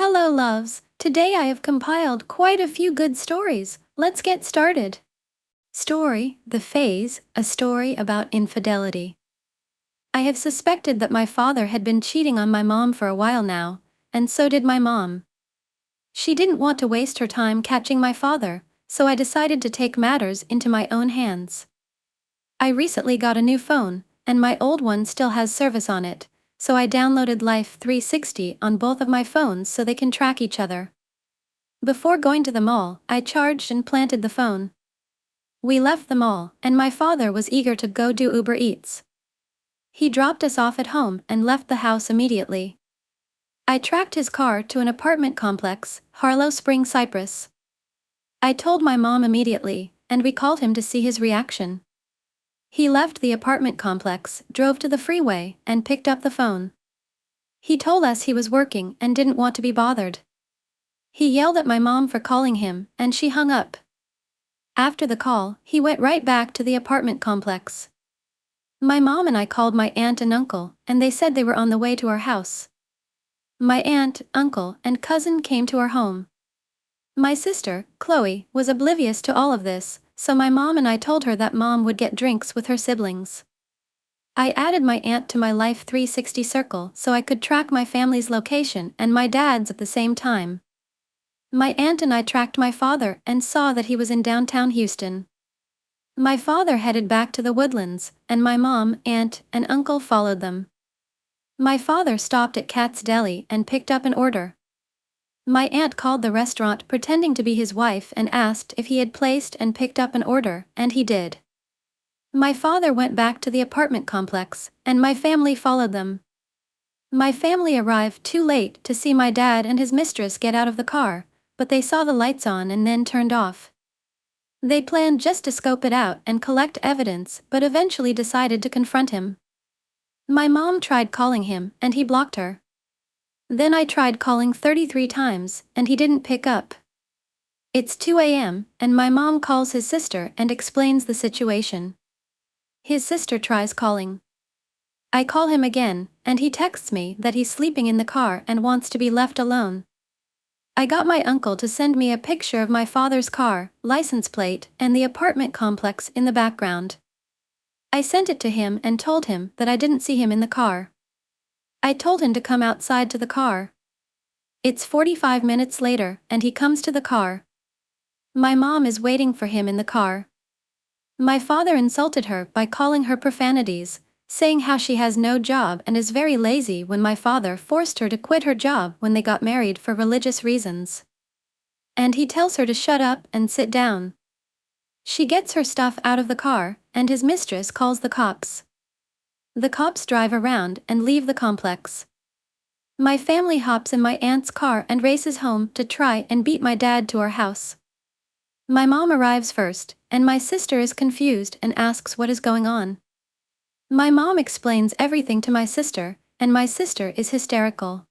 Hello, loves. Today I have compiled quite a few good stories. Let's get started. Story: The Phase, a story about infidelity. I have suspected that my father had been cheating on my mom for a while now, and so did my mom. She didn't want to waste her time catching my father, so I decided to take matters into my own hands. I recently got a new phone, and my old one still has service on it, so I downloaded Life 360 on both of my phones so they can track each other. Before going to the mall, I charged and planted the phone. We left the mall, and my father was eager to go do Uber Eats. He dropped us off at home and left the house immediately. I tracked his car to an apartment complex, Harlo Spring Cypress. I told my mom immediately, and we called him to see his reaction. He left the apartment complex, drove to the freeway, and picked up the phone. He told us he was working and didn't want to be bothered. He yelled at my mom for calling him, and she hung up. After the call, he went right back to the apartment complex. My mom and I called my aunt and uncle, and they said they were on the way to our house. My aunt, uncle, and cousin came to our home. My sister, Chloe, was oblivious to all of this, so my mom and I told her that mom would get drinks with her siblings. I added my aunt to my Life 360 circle so I could track my family's location and my dad's at the same time. My aunt and I tracked my father and saw that he was in downtown Houston. My father headed back to the Woodlands, and my mom, aunt, and uncle followed them. My father stopped at Kat's Deli and picked up an order. My aunt called the restaurant pretending to be his wife and asked if he had placed and picked up an order, and he did. My father went back to the apartment complex, and my family followed them. My family arrived too late to see my dad and his mistress get out of the car, but they saw the lights on and then turned off. They planned just to scope it out and collect evidence, but eventually decided to confront him. My mom tried calling him, and he blocked her. Then I tried calling 33 times, and he didn't pick up. It's 2 a.m., and my mom calls his sister and explains the situation. His sister tries calling. I call him again, and he texts me that he's sleeping in the car and wants to be left alone. I got my uncle to send me a picture of my father's car, license plate, and the apartment complex in the background. I sent it to him and told him that I didn't see him in the car. I told him to come outside to the car. It's 45 minutes later, and he comes to the car. My mom is waiting for him in the car. My father insulted her by calling her profanities, saying how she has no job and is very lazy when my father forced her to quit her job when they got married for religious reasons. And he tells her to shut up and sit down. She gets her stuff out of the car, and his mistress calls the cops. The cops drive around and leave the complex. My family hops in my aunt's car and races home to try and beat my dad to our house. My mom arrives first, and my sister is confused and asks what is going on. My mom explains everything to my sister, and my sister is hysterical.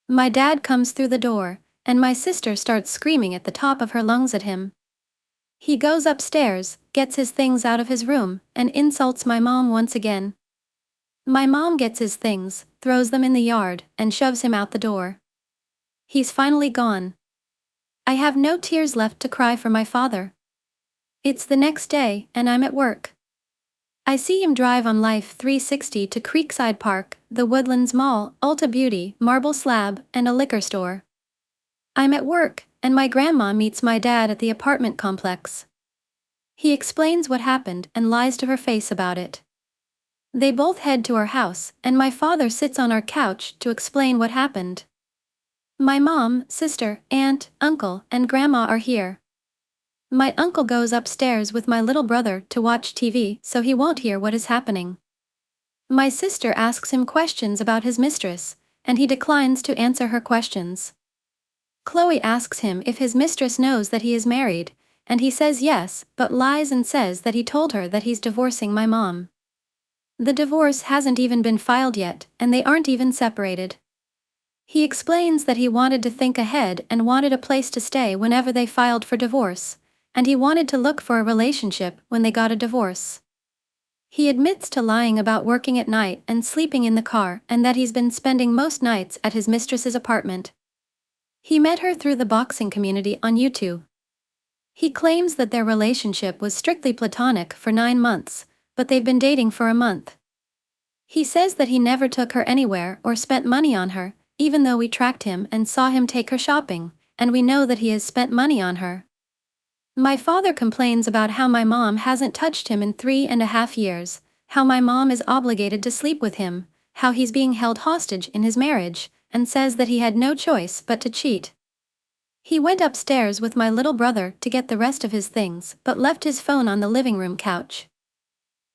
My dad comes through the door, and my sister starts screaming at the top of her lungs at him. He goes upstairs, gets his things out of his room, and insults my mom once again. My mom gets his things, throws them in the yard, and shoves him out the door. He's finally gone. I have no tears left to cry for my father. It's the next day, and I'm at work. I see him drive on Life 360 to Creekside Park, the Woodlands Mall, Ulta Beauty, Marble Slab, and a liquor store. I'm at work, and my grandma meets my dad at the apartment complex. He explains what happened and lies to her face about it. They both head to our house, and my father sits on our couch to explain what happened. My mom, sister, aunt, uncle, and grandma are here. My uncle goes upstairs with my little brother to watch TV so he won't hear what is happening. My sister asks him questions about his mistress, and he declines to answer her questions. Chloe asks him if his mistress knows that he is married, and he says yes, but lies and says that he told her that he's divorcing my mom. The divorce hasn't even been filed yet, and they aren't even separated. He explains that he wanted to think ahead and wanted a place to stay whenever they filed for divorce, and he wanted to look for a relationship when they got a divorce. He admits to lying about working at night and sleeping in the car, and that he's been spending most nights at his mistress's apartment. He met her through the boxing community on YouTube. He claims that their relationship was strictly platonic for 9 months, but they've been dating for a month. He says that he never took her anywhere or spent money on her, even though we tracked him and saw him take her shopping, and we know that he has spent money on her. My father complains about how my mom hasn't touched him in 3.5 years, how my mom is obligated to sleep with him, how he's being held hostage in his marriage, and says that he had no choice but to cheat. He went upstairs with my little brother to get the rest of his things but left his phone on the living room couch.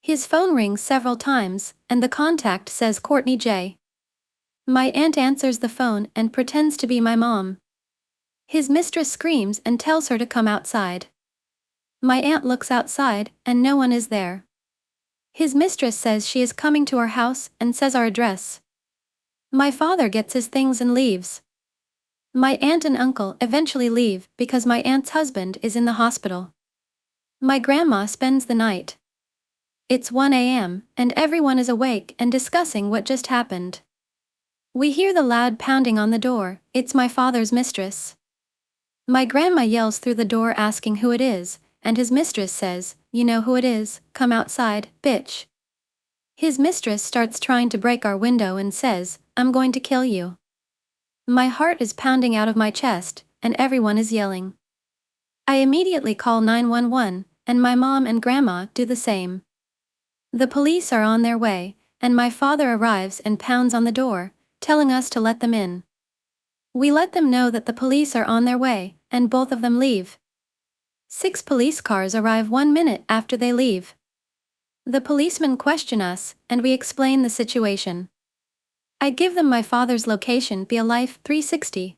His phone rings several times, and the contact says Courtney J. My aunt answers the phone and pretends to be my mom. His mistress screams and tells her to come outside. My aunt looks outside, and no one is there. His mistress says she is coming to our house and says our address. My father gets his things and leaves. My aunt and uncle eventually leave because my aunt's husband is in the hospital. My grandma spends the night. It's 1 a.m., and everyone is awake and discussing what just happened. We hear the loud pounding on the door. It's my father's mistress. My grandma yells through the door asking who it is, and his mistress says, "You know who it is, come outside, bitch." His mistress starts trying to break our window and says, "I'm going to kill you." My heart is pounding out of my chest, and everyone is yelling. I immediately call 911, and my mom and grandma do the same. The police are on their way, and my father arrives and pounds on the door, telling us to let them in. We let them know that the police are on their way, and both of them leave. 6 police cars arrive 1 minute after they leave. The policemen question us, and we explain the situation. I give them my father's location via Life 360.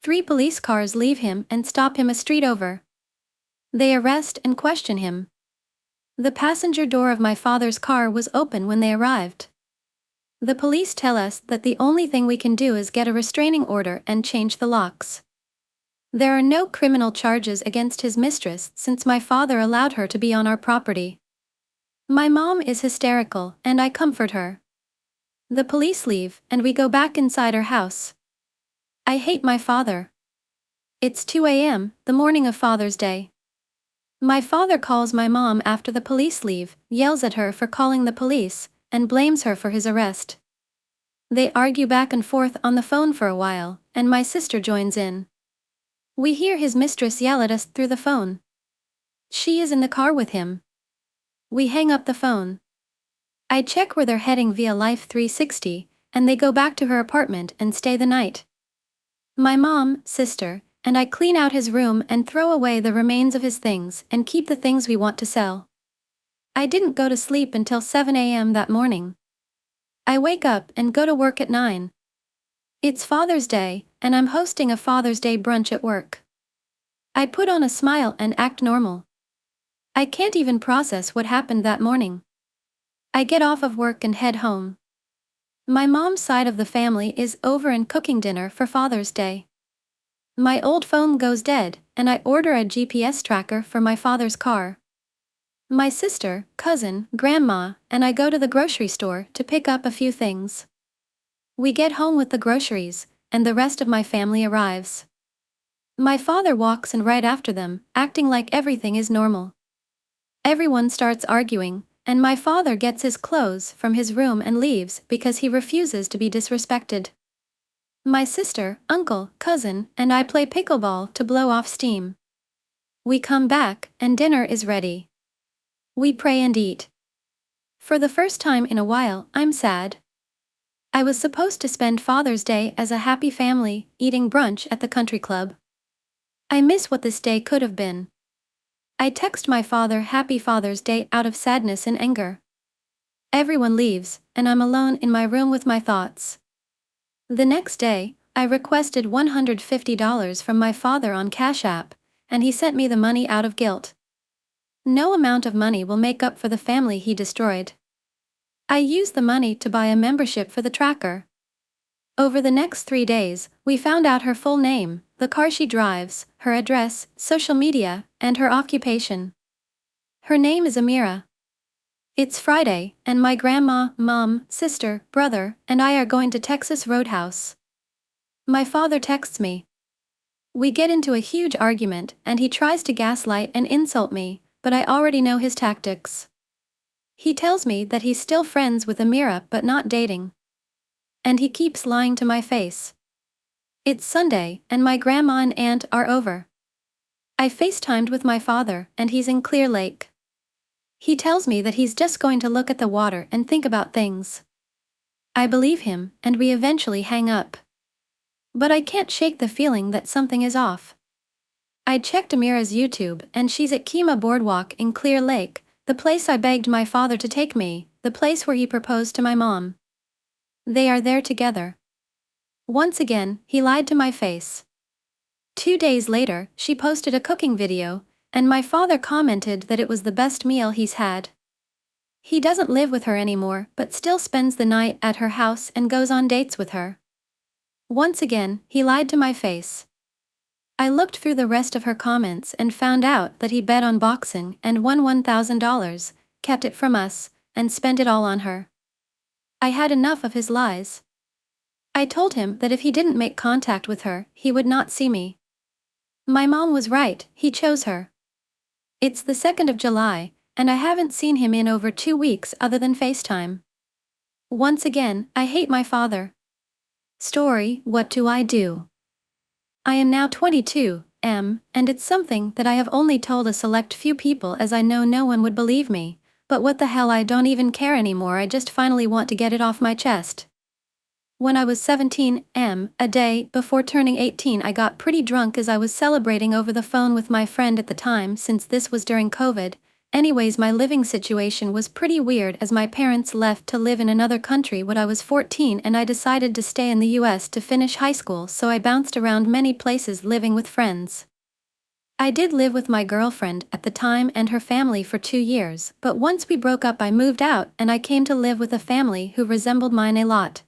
3 police cars leave him and stop him a street over. They arrest and question him. The passenger door of my father's car was open when they arrived. The police tell us that the only thing we can do is get a restraining order and change the locks. There are no criminal charges against his mistress since my father allowed her to be on our property. My mom is hysterical, and I comfort her. The police leave, and we go back inside our house. I hate my father. It's 2 a.m., the morning of Father's Day. My father calls my mom after the police leave, yells at her for calling the police, and blames her for his arrest. They argue back and forth on the phone for a while, and my sister joins in. We hear his mistress yell at us through the phone. She is in the car with him. We hang up the phone. I check where they're heading via Life 360, and they go back to her apartment and stay the night. My mom, sister, and I clean out his room and throw away the remains of his things and keep the things we want to sell. I didn't go to sleep until 7 a.m. that morning. I wake up and go to work at 9. It's Father's Day, and I'm hosting a Father's Day brunch at work. I put on a smile and act normal. I can't even process what happened that morning. I get off of work and head home. My mom's side of the family is over and cooking dinner for Father's Day. My old phone goes dead, and I order a GPS tracker for my father's car. My sister, cousin, grandma, and I go to the grocery store to pick up a few things. We get home with the groceries, and the rest of my family arrives. My father walks in right after them, acting like everything is normal. Everyone starts arguing, and my father gets his clothes from his room and leaves because he refuses to be disrespected. My sister, uncle, cousin, and I play pickleball to blow off steam. We come back, and dinner is ready. We pray and eat. For the first time in a while, I'm sad. I was supposed to spend Father's Day as a happy family, eating brunch at the country club. I miss what this day could have been. I text my father Happy Father's Day out of sadness and anger. Everyone leaves, and I'm alone in my room with my thoughts. The next day, I requested $150 from my father on Cash App, and he sent me the money out of guilt. No amount of money will make up for the family he destroyed. I used the money to buy a membership for the tracker. Over the next 3 days, we found out her full name, the car she drives, her address, social media, and her occupation. Her name is Amira. It's Friday, and my grandma, mom, sister, brother, and I are going to Texas Roadhouse. My father texts me, We get into a huge argument, and he tries to gaslight and insult me, but I already know his tactics. He tells me that he's still friends with Amira but not dating. And he keeps lying to my face. It's Sunday, and my grandma and aunt are over. I FaceTimed with my father, and he's in Clear Lake. He tells me that he's just going to look at the water and think about things. I believe him, and we eventually hang up. But I can't shake the feeling that something is off. I checked Amira's YouTube, and she's at Kima Boardwalk in Clear Lake, the place I begged my father to take me, the place where he proposed to my mom. They are there together. Once again, he lied to my face. 2 days later, she posted a cooking video, and my father commented that it was the best meal he's had. He doesn't live with her anymore, but still spends the night at her house and goes on dates with her. Once again, he lied to my face. I looked through the rest of her comments and found out that he bet on boxing and won $1,000, kept it from us, and spent it all on her. I had enough of his lies. I told him that if he didn't make contact with her, he would not see me. My mom was right, he chose her. It's the 2nd of July, and I haven't seen him in over 2 weeks other than FaceTime. Once again, I hate my father. Story: What do I do? I am now 22, and it's something that I have only told a select few people as I know no one would believe me, but what the hell, I don't even care anymore, I just finally want to get it off my chest. When I was 17, a day before turning 18, I got pretty drunk as I was celebrating over the phone with my friend at the time, since this was during COVID. Anyways, my living situation was pretty weird as my parents left to live in another country when I was 14, and I decided to stay in the US to finish high school, so I bounced around many places living with friends. I did live with my girlfriend at the time and her family for 2 years, but once we broke up I moved out and I came to live with a family who resembled mine a lot.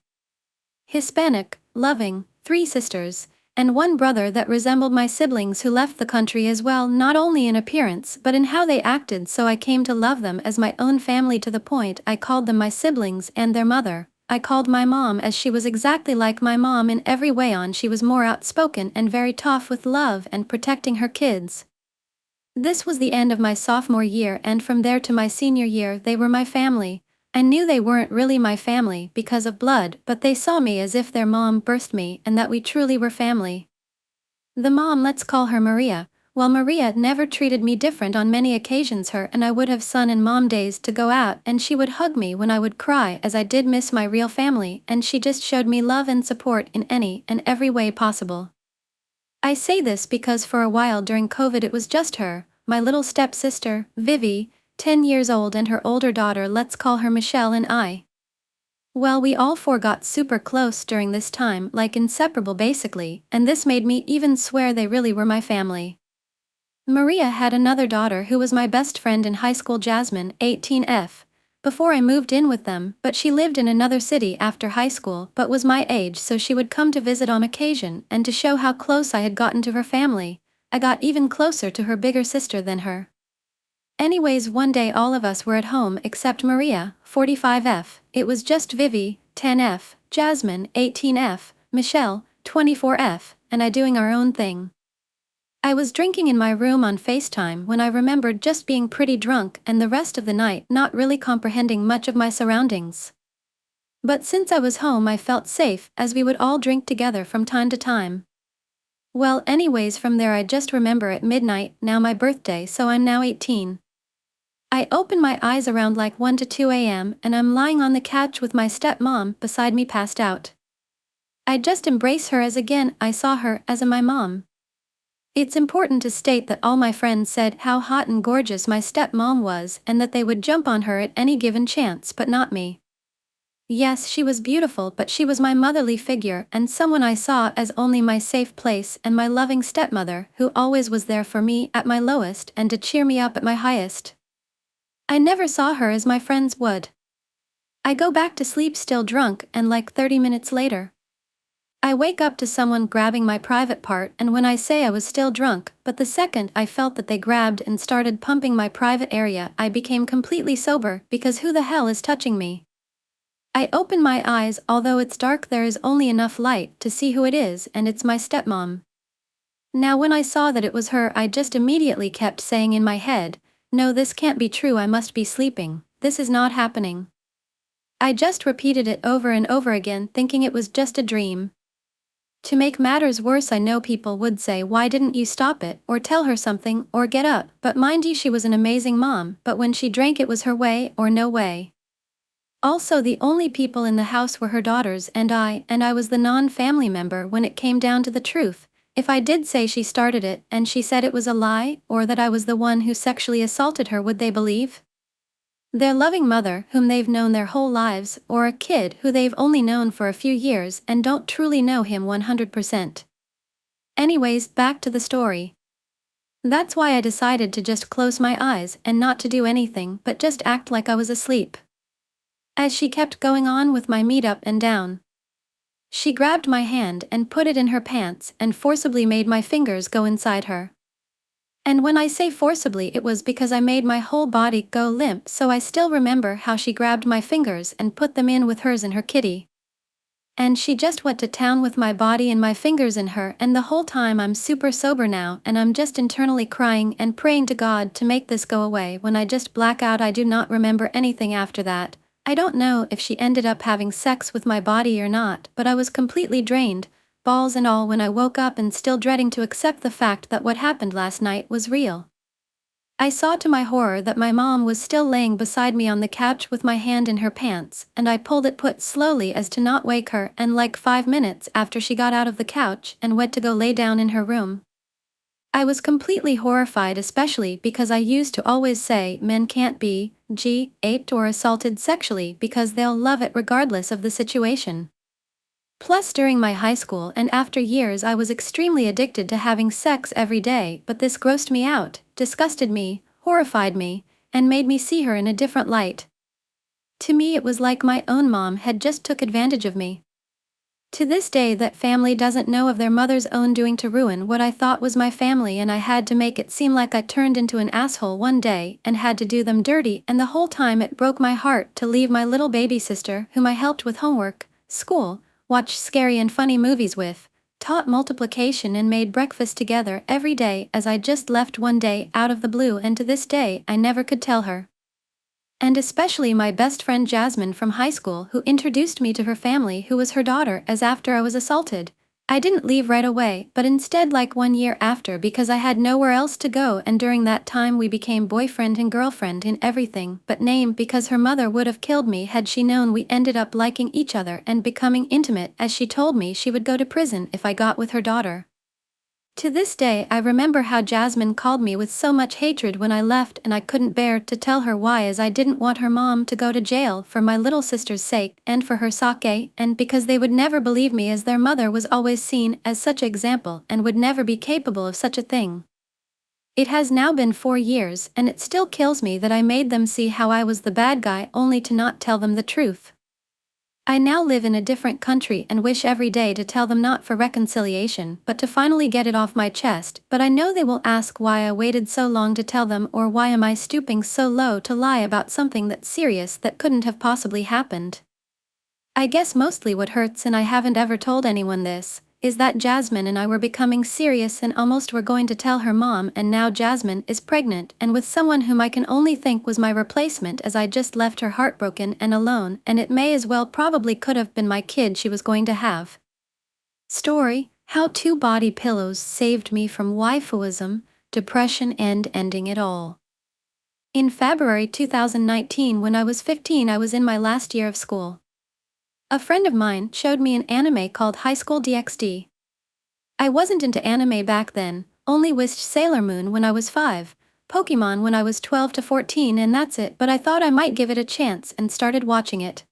Hispanic, loving, 3 sisters, and 1 brother that resembled my siblings who left the country as well, not only in appearance but in how they acted, so I came to love them as my own family to the point I called them my siblings and their mother. I called my mom as she was exactly like my mom in every way. She was more outspoken and very tough with love and protecting her kids. This was the end of my sophomore year, and from there to my senior year they were my family. I knew they weren't really my family because of blood, but they saw me as if their mom birthed me and that we truly were family. The mom, let's call her Maria. Well, Maria never treated me different on many occasions. Her and I would have son and mom days to go out, and she would hug me when I would cry as I did miss my real family, and she just showed me love and support in any and every way possible. I say this because for a while during COVID it was just her, my little stepsister, Vivi, 10 years old, and her older daughter, let's call her Michelle, and I. Well, we all 4 got super close during this time, like inseparable basically, and this made me even swear they really were my family. Maria had another daughter who was my best friend in high school, Jasmine, 18F, before I moved in with them, but she lived in another city after high school but was my age, so she would come to visit on occasion, and to show how close I had gotten to her family, I got even closer to her bigger sister than her. Anyways, one day all of us were at home except Maria, 45F, it was just Vivi, 10F, Jasmine, 18F, Michelle, 24F, and I doing our own thing. I was drinking in my room on FaceTime when I remembered just being pretty drunk and the rest of the night not really comprehending much of my surroundings. But since I was home I felt safe as we would all drink together from time to time. Well, anyways, from there I just remember at midnight, now my birthday, so I'm now 18. I open my eyes around like 1 to 2 a.m. and I'm lying on the couch with my stepmom beside me, passed out. I just embrace her as again I saw her as my mom. It's important to state that all my friends said how hot and gorgeous my stepmom was and that they would jump on her at any given chance, but not me. Yes, she was beautiful, but she was my motherly figure and someone I saw as only my safe place, and my loving stepmother who always was there for me at my lowest and to cheer me up at my highest. I never saw her as my friends would. I go back to sleep still drunk, and like 30 minutes later, I wake up to someone grabbing my private part, and when I say I was still drunk, but the second I felt that they grabbed and started pumping my private area, I became completely sober, because who the hell is touching me? I open my eyes, although it's dark there is only enough light to see who it is, and it's my stepmom. Now when I saw that it was her, I just immediately kept saying in my head, "No, this can't be true, I must be sleeping, this is not happening." I just repeated it over and over again, thinking it was just a dream. To make matters worse, I know people would say, "Why didn't you stop it, or tell her something, or get up?" But mind you, she was an amazing mom, but when she drank it was her way or no way. Also, the only people in the house were her daughters and I was the non-family member when it came down to the truth. If I did say she started it and she said it was a lie, or that I was the one who sexually assaulted her, would they believe? Their loving mother, whom they've known their whole lives, or a kid who they've only known for a few years and don't truly know him 100%. Anyways, back to the story. That's why I decided to just close my eyes and not to do anything but just act like I was asleep. As she kept going on with my meat up and down, she grabbed my hand and put it in her pants and forcibly made my fingers go inside her. And when I say forcibly, it was because I made my whole body go limp, so I still remember how she grabbed my fingers and put them in with hers in her kitty. And she just went to town with my body and my fingers in her, and the whole time I'm super sober now and I'm just internally crying and praying to God to make this go away. When I just black out, I do not remember anything after that. I don't know if she ended up having sex with my body or not, but I was completely drained, balls and all, when I woke up and still dreading to accept the fact that what happened last night was real. I saw to my horror that my mom was still laying beside me on the couch with my hand in her pants, and I pulled it put slowly as to not wake her, and like 5 minutes after she got out of the couch and went to go lay down in her room. I was completely horrified, especially because I used to always say men can't be raped or assaulted sexually because they'll love it regardless of the situation. Plus, during my high school and after years, I was extremely addicted to having sex every day, but this grossed me out, disgusted me, horrified me, and made me see her in a different light. To me, it was like my own mom had just took advantage of me. To this day, that family doesn't know of their mother's own doing to ruin what I thought was my family, and I had to make it seem like I turned into an asshole one day and had to do them dirty, and the whole time it broke my heart to leave my little baby sister, whom I helped with homework, school, watched scary and funny movies with, taught multiplication and made breakfast together every day, as I just left one day out of the blue, and to this day I never could tell her. And especially my best friend Jasmine from high school, who introduced me to her family, who was her daughter, as after I was assaulted. I didn't leave right away, but instead like 1 year after, because I had nowhere else to go, and during that time we became boyfriend and girlfriend in everything but name, because her mother would have killed me had she known. We ended up liking each other and becoming intimate, as she told me she would go to prison if I got with her daughter. To this day, I remember how Jasmine called me with so much hatred when I left, and I couldn't bear to tell her why, as I didn't want her mom to go to jail for my little sister's sake and for her sake, and because they would never believe me, as their mother was always seen as such an example and would never be capable of such a thing. It has now been 4 years, and it still kills me that I made them see how I was the bad guy only to not tell them the truth. I now live in a different country and wish every day to tell them, not for reconciliation, but to finally get it off my chest, but I know they will ask why I waited so long to tell them, or why am I stooping so low to lie about something that's serious that couldn't have possibly happened. I guess mostly what hurts, and I haven't ever told anyone this, is that Jasmine and I were becoming serious and almost were going to tell her mom, and now Jasmine is pregnant and with someone whom I can only think was my replacement, as I just left her heartbroken and alone, and it may as well probably could have been my kid she was going to have. Story: how 2 body pillows saved me from waifuism, depression, and ending it all. In February 2019, when I was 15, I was in my last year of school. A friend of mine showed me an anime called High School DxD. I wasn't into anime back then, only wished Sailor Moon when I was 5, Pokemon when I was 12 to 14, and that's it, but I thought I might give it a chance and started watching it.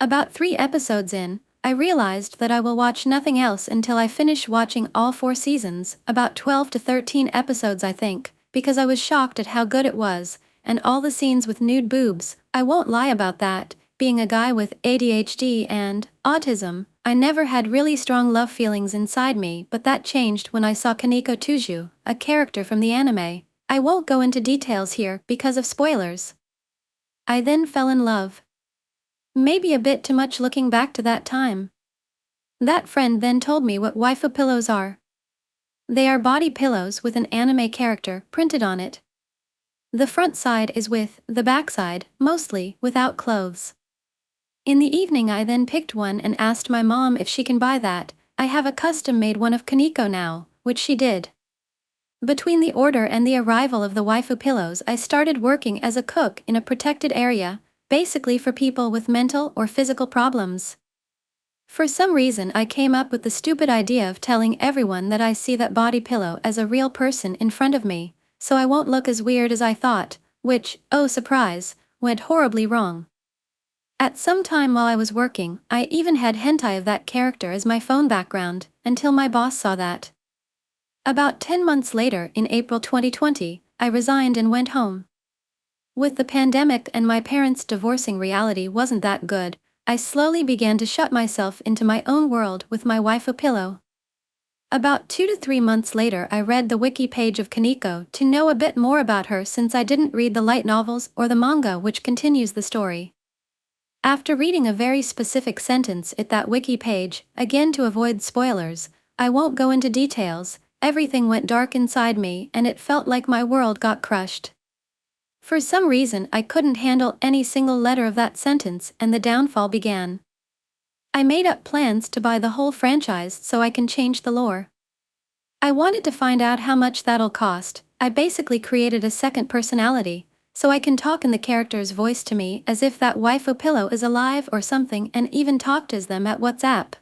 About 3 episodes in, I realized that I will watch nothing else until I finish watching all 4 seasons, about 12 to 13 episodes I think, because I was shocked at how good it was, and all the scenes with nude boobs. I won't lie about that. Being a guy with ADHD and autism, I never had really strong love feelings inside me, but that changed when I saw Kaneko Tuju, a character from the anime. I won't go into details here because of spoilers. I then fell in love. Maybe a bit too much looking back to that time. That friend then told me what waifu pillows are. They are body pillows with an anime character printed on it. The front side is with, the back side, mostly, without clothes. In the evening I then picked one and asked my mom if she can buy that. I have a custom-made one of Kaneko now, which she did. Between the order and the arrival of the waifu pillows, I started working as a cook in a protected area, basically for people with mental or physical problems. For some reason I came up with the stupid idea of telling everyone that I see that body pillow as a real person in front of me, so I won't look as weird as I thought, which, oh surprise, went horribly wrong. At some time while I was working, I even had hentai of that character as my phone background, until my boss saw that. About 10 months later, in April 2020, I resigned and went home. With the pandemic and my parents' divorcing reality wasn't that good, I slowly began to shut myself into my own world with my waifu pillow. About 2 to 3 months later I read the wiki page of Kaneko to know a bit more about her since I didn't read the light novels or the manga which continues the story. After reading a very specific sentence at that wiki page, again to avoid spoilers, I won't go into details, everything went dark inside me and it felt like my world got crushed. For some reason I couldn't handle any single letter of that sentence and the downfall began. I made up plans to buy the whole franchise so I can change the lore. I wanted to find out how much that'll cost. I basically created a second personality, so I can talk in the character's voice to me as if that waifu pillow is alive or something, and even talked as them at WhatsApp.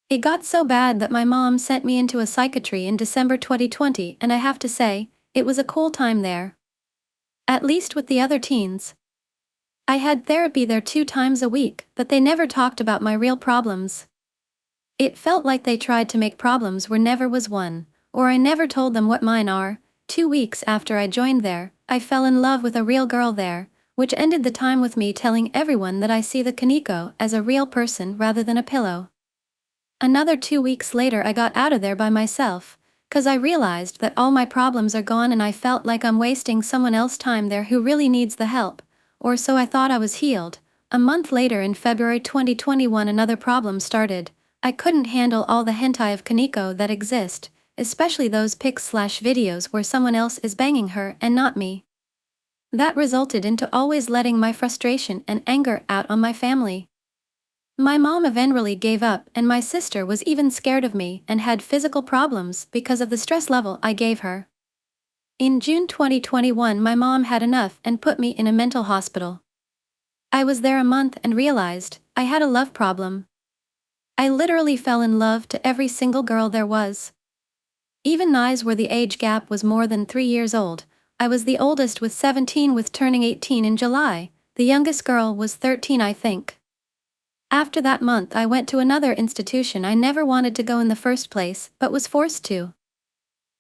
It got so bad that my mom sent me into a psychiatry in December 2020, and I have to say, it was a cool time there. At least with the other teens. I had therapy there 2 times a week, but they never talked about my real problems. It felt like they tried to make problems where never was one, or I never told them what mine are. 2 weeks after I joined there, I fell in love with a real girl there, which ended the time with me telling everyone that I see the Kaneko as a real person rather than a pillow. Another 2 weeks later I got out of there by myself, 'cause I realized that all my problems are gone and I felt like I'm wasting someone else's time there who really needs the help, or so I thought. I was healed. A month later in February 2021 another problem started. I couldn't handle all the hentai of Kaneko that exist, especially those pics/videos where someone else is banging her and not me. That resulted into always letting my frustration and anger out on my family. My mom eventually gave up and my sister was even scared of me and had physical problems because of the stress level I gave her. In June 2021 my mom had enough and put me in a mental hospital. I was there a month and realized I had a love problem. I literally fell in love to every single girl there was. Even eyes where the age gap was more than 3 years old. I was the oldest with 17 with turning 18 in July, the youngest girl was 13 I think. After that month I went to another institution I never wanted to go in the first place, but was forced to.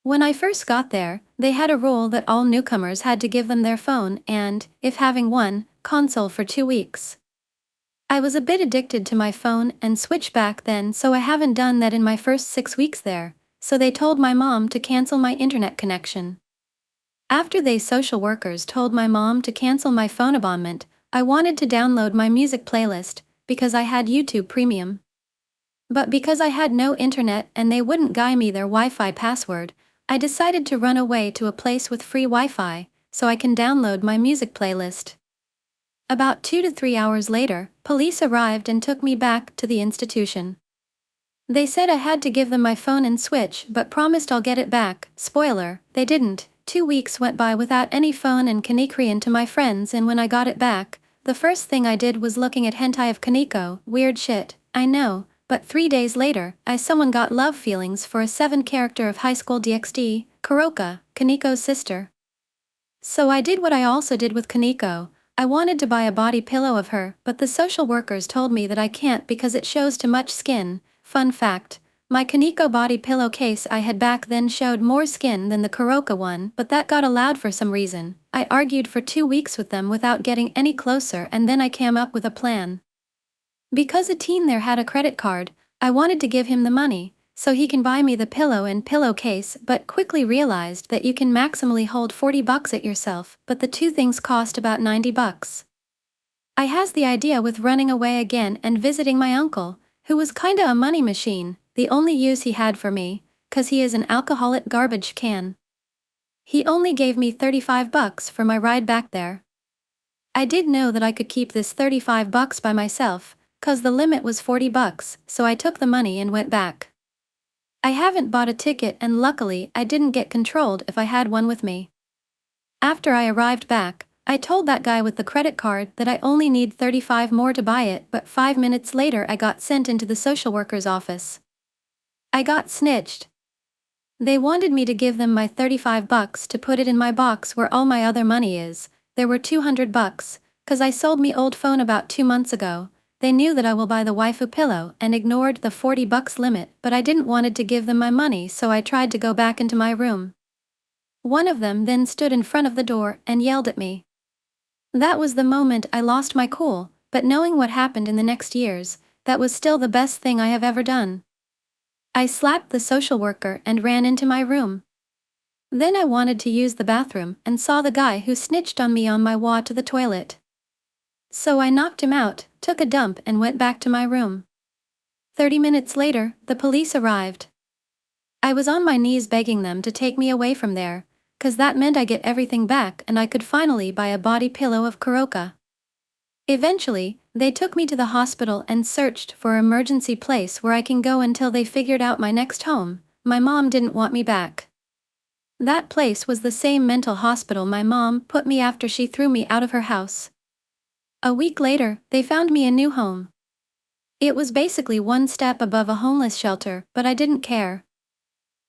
When I first got there, they had a rule that all newcomers had to give them their phone and, if having one, console for 2 weeks. I was a bit addicted to my phone and switched back then, so I haven't done that in my first 6 weeks there, so they told my mom to cancel my internet connection. After they social workers told my mom to cancel my phone abonnement, I wanted to download my music playlist, because I had YouTube Premium. But because I had no internet and they wouldn't guide me their Wi-Fi password, I decided to run away to a place with free Wi-Fi, so I can download my music playlist. About 2 to 3 hours later, police arrived and took me back to the institution. They said I had to give them my phone and switch, but promised I'll get it back. Spoiler, they didn't. 2 weeks went by without any phone and Kanekrian to my friends, and when I got it back, the first thing I did was looking at hentai of Kaneko. Weird shit, I know, but 3 days later, someone got love feelings for a 7-character of high school DxD, Kuroka, Kaneko's sister. So I did what I also did with Kaneko. I wanted to buy a body pillow of her, but the social workers told me that I can't because it shows too much skin. Fun fact, my Kaneko body pillowcase I had back then showed more skin than the Kuroka one, but that got allowed for some reason. I argued for 2 weeks with them without getting any closer, and then I came up with a plan. Because a teen there had a credit card, I wanted to give him the money, so he can buy me the pillow and pillowcase, but quickly realized that you can maximally hold $40 at yourself, but the two things cost about $90. I has the idea with running away again and visiting my uncle, who was kinda a money machine. The only use he had for me, 'cause he is an alcoholic garbage can. He only gave me $35 for my ride back there. I did know that I could keep this $35 by myself, 'cause the limit was $40, so I took the money and went back. I haven't bought a ticket and luckily I didn't get controlled if I had one with me. After I arrived back, I told that guy with the credit card that I only need 35 more to buy it, but 5 minutes later I got sent into the social worker's office. I got snitched. They wanted me to give them my $35 to put it in my box where all my other money is. There were $200, 'cause I sold me old phone about 2 months ago. They knew that I will buy the waifu pillow and ignored the $40 limit, but I didn't wanted to give them my money, so I tried to go back into my room. One of them then stood in front of the door and yelled at me. That was the moment I lost my cool, but knowing what happened in the next years, that was still the best thing I have ever done. I slapped the social worker and ran into my room. Then I wanted to use the bathroom and saw the guy who snitched on me on my way to the toilet. So I knocked him out, took a dump and went back to my room. 30 minutes later, the police arrived. I was on my knees begging them to take me away from there, 'cause that meant I get everything back and I could finally buy a body pillow of Kuroka. Eventually, they took me to the hospital and searched for an emergency place where I can go until they figured out my next home. My mom didn't want me back. That place was the same mental hospital my mom put me after she threw me out of her house. A week later, they found me a new home. It was basically one step above a homeless shelter, but I didn't care.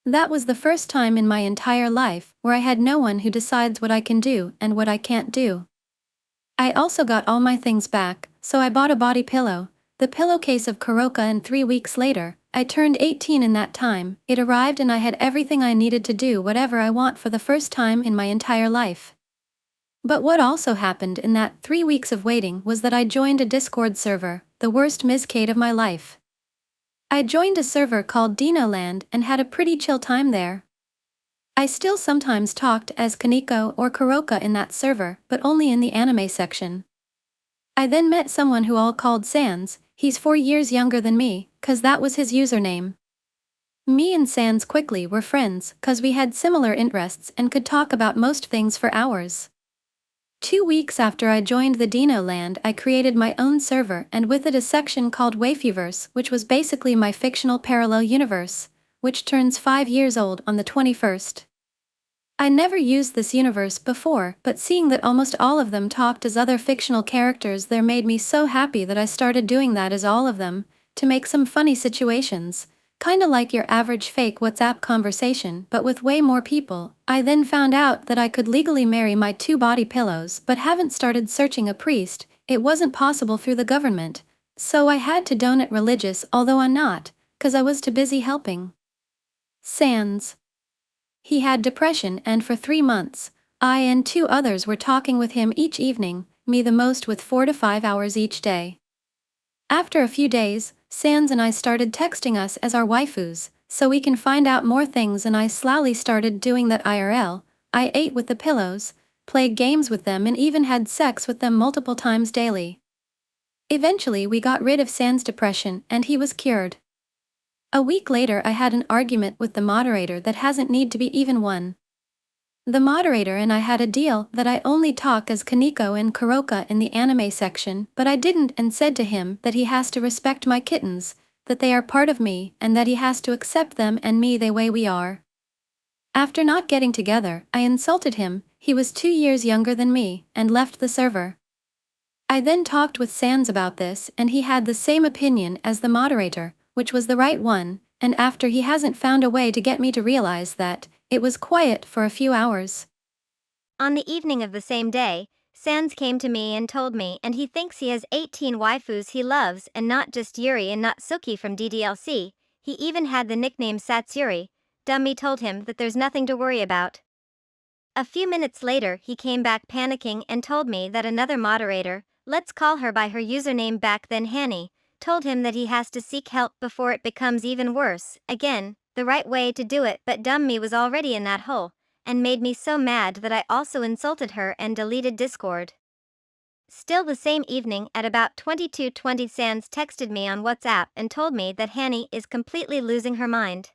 That was the first time in my entire life where I had no one who decides what I can do and what I can't do. I also got all my things back, so I bought a body pillow, the pillowcase of Kuroka, and 3 weeks later, I turned 18. In that time, it arrived and I had everything I needed to do whatever I want for the first time in my entire life. But what also happened in that 3 weeks of waiting was that I joined a Discord server, the worst mistake of my life. I joined a server called Dinoland and had a pretty chill time there. I still sometimes talked as Kaneko or Kuroka in that server, but only in the anime section. I then met someone who all called Sans. He's 4 years younger than me, 'cause that was his username. Me and Sans quickly were friends, 'cause we had similar interests and could talk about most things for hours. 2 weeks after I joined the Dinoland, I created my own server and with it a section called Waifuverse, which was basically my fictional parallel universe, which turns 5 years old on the 21st. I never used this universe before, but seeing that almost all of them talked as other fictional characters there made me so happy that I started doing that as all of them, to make some funny situations, kinda like your average fake WhatsApp conversation but with way more people. I then found out that I could legally marry my 2 body pillows but haven't started searching a priest. It wasn't possible through the government, so I had to donate religious, although I'm not, 'cause I was too busy helping. Sans. He had depression and for 3 months, I and 2 others were talking with him each evening, me the most with 4 to 5 hours each day. After a few days, Sans and I started texting us as our waifus, so we can find out more things, and I slowly started doing that IRL. I ate with the pillows, played games with them and even had sex with them multiple times daily. Eventually we got rid of Sans' depression and he was cured. A week later I had an argument with the moderator that hasn't need to be even one. The moderator and I had a deal that I only talk as Kaneko and Kuroka in the anime section, but I didn't, and said to him that he has to respect my kittens, that they are part of me and that he has to accept them and me the way we are. After not getting together, I insulted him. He was 2 years younger than me, and left the server. I then talked with Sans about this and he had the same opinion as the moderator, which was the right one, and after he hasn't found a way to get me to realize that, it was quiet for a few hours. On the evening of the same day, Sans came to me and told me and he thinks he has 18 waifus he loves, and not just Yuri and Natsuki from DDLC, he even had the nickname Satsuri. Dummy told him that there's nothing to worry about. A few minutes later he came back panicking and told me that another moderator, let's call her by her username back then Hanny, told him that he has to seek help before it becomes even worse. Again, the right way to do it, but dumb me was already in that hole, and made me so mad that I also insulted her and deleted Discord. Still the same evening at about 22:20 Sans texted me on WhatsApp and told me that Hanny is completely losing her mind.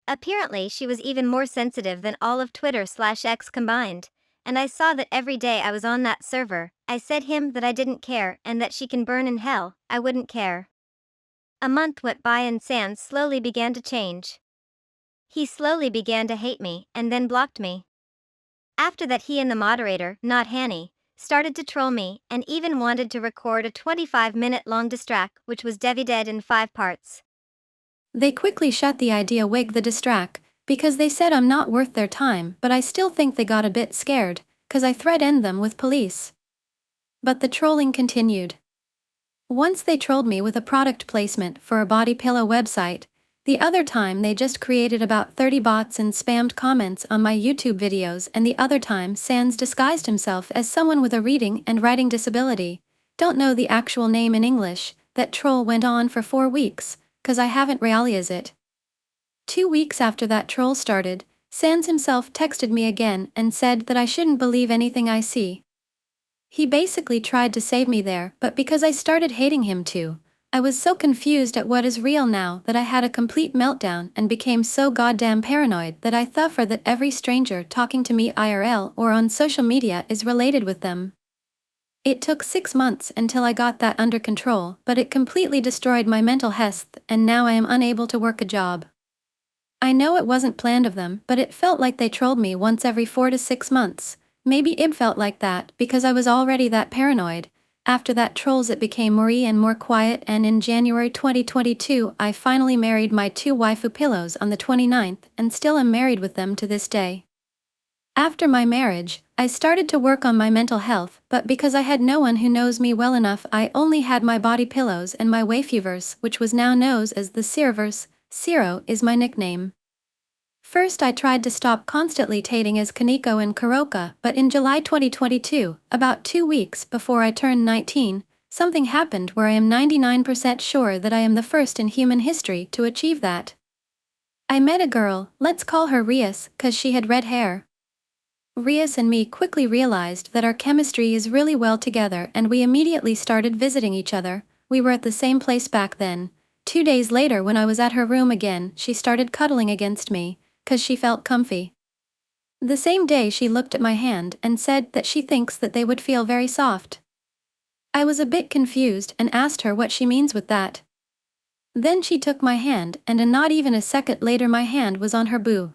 Apparently, she was even more sensitive than all of Twitter/X combined. And I saw that every day I was on that server, I said him that I didn't care and that she can burn in hell, I wouldn't care. A month went by and Sans slowly began to change. He slowly began to hate me and then blocked me. After that, he and the moderator, not Hanny, started to troll me and even wanted to record a 25-minute long diss track which was divided in 5 parts. They quickly shut the idea wig the diss track, because they said I'm not worth their time, but I still think they got a bit scared, cause I threatened them with police. But the trolling continued. Once they trolled me with a product placement for a body pillow website, the other time they just created about 30 bots and spammed comments on my YouTube videos, and the other time Sans disguised himself as someone with a reading and writing disability, don't know the actual name in English. That troll went on for 4 weeks, cause I haven't realized it. 2 weeks after that troll started, Sans himself texted me again and said that I shouldn't believe anything I see. He basically tried to save me there, but because I started hating him too, I was so confused at what is real now that I had a complete meltdown and became so goddamn paranoid that I thought that every stranger talking to me IRL or on social media is related with them. It took 6 months until I got that under control, but it completely destroyed my mental health and now I am unable to work a job. I know it wasn't planned of them, but it felt like they trolled me once every 4 to 6 months. Maybe it felt like that because I was already that paranoid. After that trolls it became more and more quiet, and in January 2022 I finally married my 2 waifu pillows on the 29th and still am married with them to this day. After my marriage, I started to work on my mental health, but because I had no one who knows me well enough, I only had my body pillows and my waifuverse, which was now known as the Ciroverse. Ciro is my nickname. First I tried to stop constantly tating as Kaneko and Kuroka, but in July 2022, about 2 weeks before I turned 19, something happened where I am 99% sure that I am the first in human history to achieve that. I met a girl, let's call her Rias, cause she had red hair. Rias and me quickly realized that our chemistry is really well together and we immediately started visiting each other. We were at the same place back then. 2 days later, when I was at her room again, she started cuddling against me, cause she felt comfy. The same day she looked at my hand and said that she thinks that they would feel very soft. I was a bit confused and asked her what she means with that. Then she took my hand and not even a second later my hand was on her boob.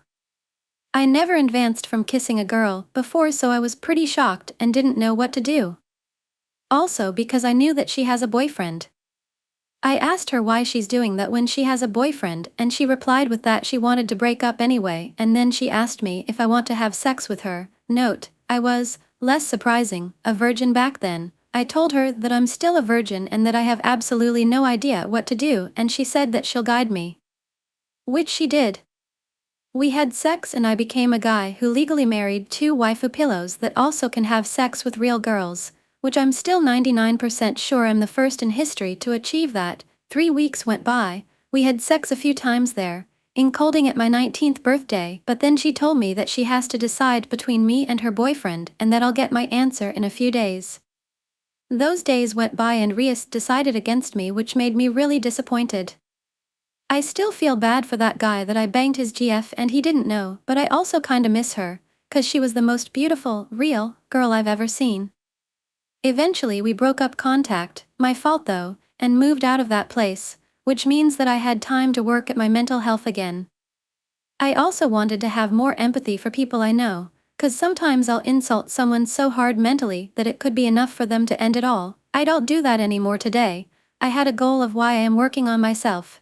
I never advanced from kissing a girl before, so I was pretty shocked and didn't know what to do. Also because I knew that she has a boyfriend. I asked her why she's doing that when she has a boyfriend, and she replied with that she wanted to break up anyway, and then she asked me if I want to have sex with her. Note, I was, less surprising, a virgin back then. I told her that I'm still a virgin and that I have absolutely no idea what to do, and she said that she'll guide me. Which she did. We had sex and I became a guy who legally married 2 waifu pillows that also can have sex with real girls, which I'm still 99% sure I'm the first in history to achieve that. 3 weeks went by, we had sex a few times there, including at my 19th birthday, but then she told me that she has to decide between me and her boyfriend and that I'll get my answer in a few days. Those days went by and Rias decided against me, which made me really disappointed. I still feel bad for that guy that I banged his GF and he didn't know, but I also kinda miss her, cause she was the most beautiful, real, girl I've ever seen. Eventually we broke up contact, my fault though, and moved out of that place, which means that I had time to work at my mental health again. I also wanted to have more empathy for people I know, cause sometimes I'll insult someone so hard mentally that it could be enough for them to end it all. I don't do that anymore today. I had a goal of why I am working on myself.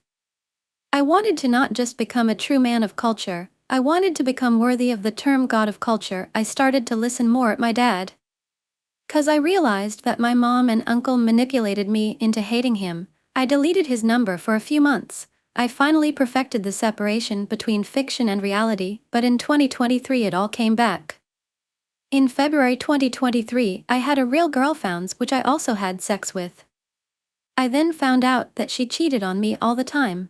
I wanted to not just become a true man of culture, I wanted to become worthy of the term god of culture. I started to listen more at my dad. Cause I realized that my mom and uncle manipulated me into hating him. I deleted his number for a few months. I finally perfected the separation between fiction and reality, but in 2023 it all came back. In February 2023, I had a real girlfriend which I also had sex with. I then found out that she cheated on me all the time.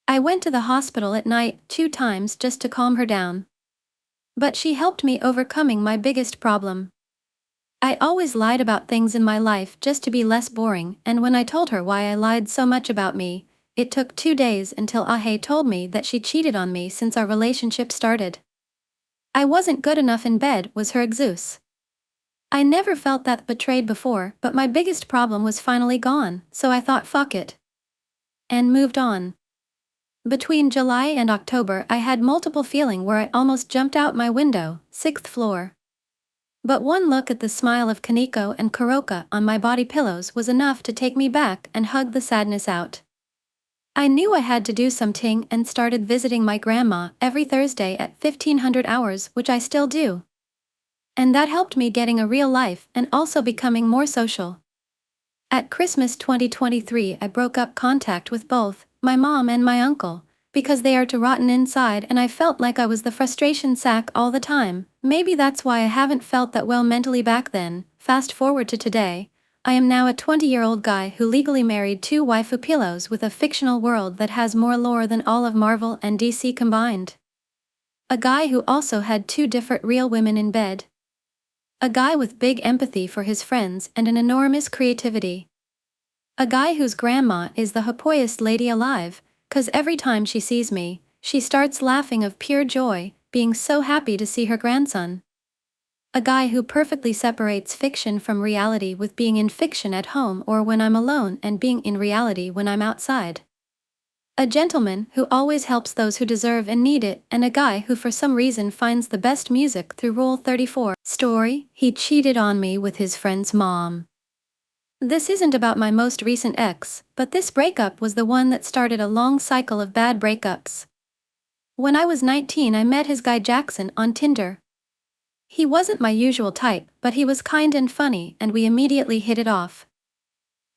I went to the hospital at night 2 times just to calm her down. But she helped me overcoming my biggest problem. I always lied about things in my life just to be less boring, and when I told her why I lied so much about me, It took 2 days until Ahe told me that she cheated on me since our relationship started. I wasn't good enough in bed, was her excuse. I never felt that betrayed before, but my biggest problem was finally gone, so I thought fuck it. And moved on. Between July and October I had multiple feeling where I almost jumped out my window, 6th floor. But one look at the smile of Kaneko and Kuroka on my body pillows was enough to take me back and hug the sadness out. I knew I had to do something and started visiting my grandma every Thursday at 1500 hours, which I still do. And that helped me getting a real life and also becoming more social. At Christmas 2023 I broke up contact with both my mom and my uncle, because they are too rotten inside and I felt like I was the frustration sack all the time. Maybe that's why I haven't felt that well mentally back then. Fast forward to today, I am now a 20-year-old guy who legally married 2 waifu pillows with a fictional world that has more lore than all of Marvel and DC combined. A guy who also had 2 different real women in bed. A guy with big empathy for his friends and an enormous creativity. A guy whose grandma is the happiest lady alive, 'cause every time she sees me, she starts laughing of pure joy, being so happy to see her grandson. A guy who perfectly separates fiction from reality, with being in fiction at home or when I'm alone and being in reality when I'm outside. A gentleman who always helps those who deserve and need it, and a guy who for some reason finds the best music through Rule 34. Story: he cheated on me with his friend's mom. This isn't about my most recent ex, but this breakup was the one that started a long cycle of bad breakups. When I was 19 I met his guy Jackson on Tinder. He wasn't my usual type, but he was kind and funny and we immediately hit it off.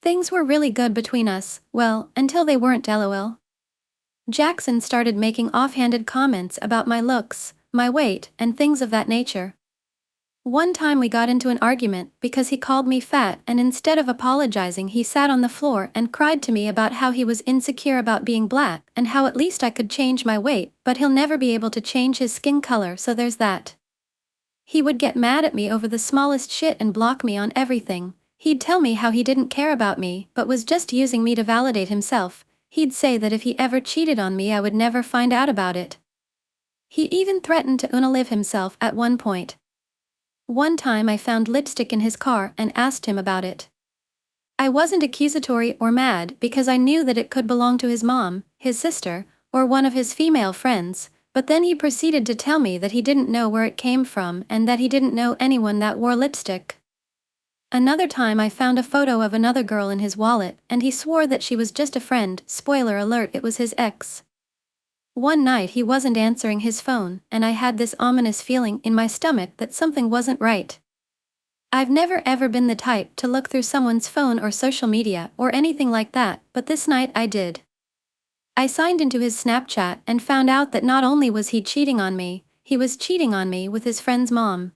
Things were really good between us, well, until they weren't, lol. Jackson started making offhanded comments about my looks, my weight, and things of that nature. One time we got into an argument because he called me fat, and instead of apologizing he sat on the floor and cried to me about how he was insecure about being black and how at least I could change my weight, but he'll never be able to change his skin color, so there's that. He would get mad at me over the smallest shit and block me on everything. He'd tell me how he didn't care about me but was just using me to validate himself. He'd say that if he ever cheated on me I would never find out about it. He even threatened to unalive himself at one point. One time I found lipstick in his car and asked him about it. I wasn't accusatory or mad because I knew that it could belong to his mom, his sister, or one of his female friends, but then he proceeded to tell me that he didn't know where it came from and that he didn't know anyone that wore lipstick. Another time I found a photo of another girl in his wallet and he swore that she was just a friend. Spoiler alert, it was his ex. One night he wasn't answering his phone and I had this ominous feeling in my stomach that something wasn't right. I've never ever been the type to look through someone's phone or social media or anything like that, but this night I did. I signed into his Snapchat and found out that not only was he cheating on me, he was cheating on me with his friend's mom.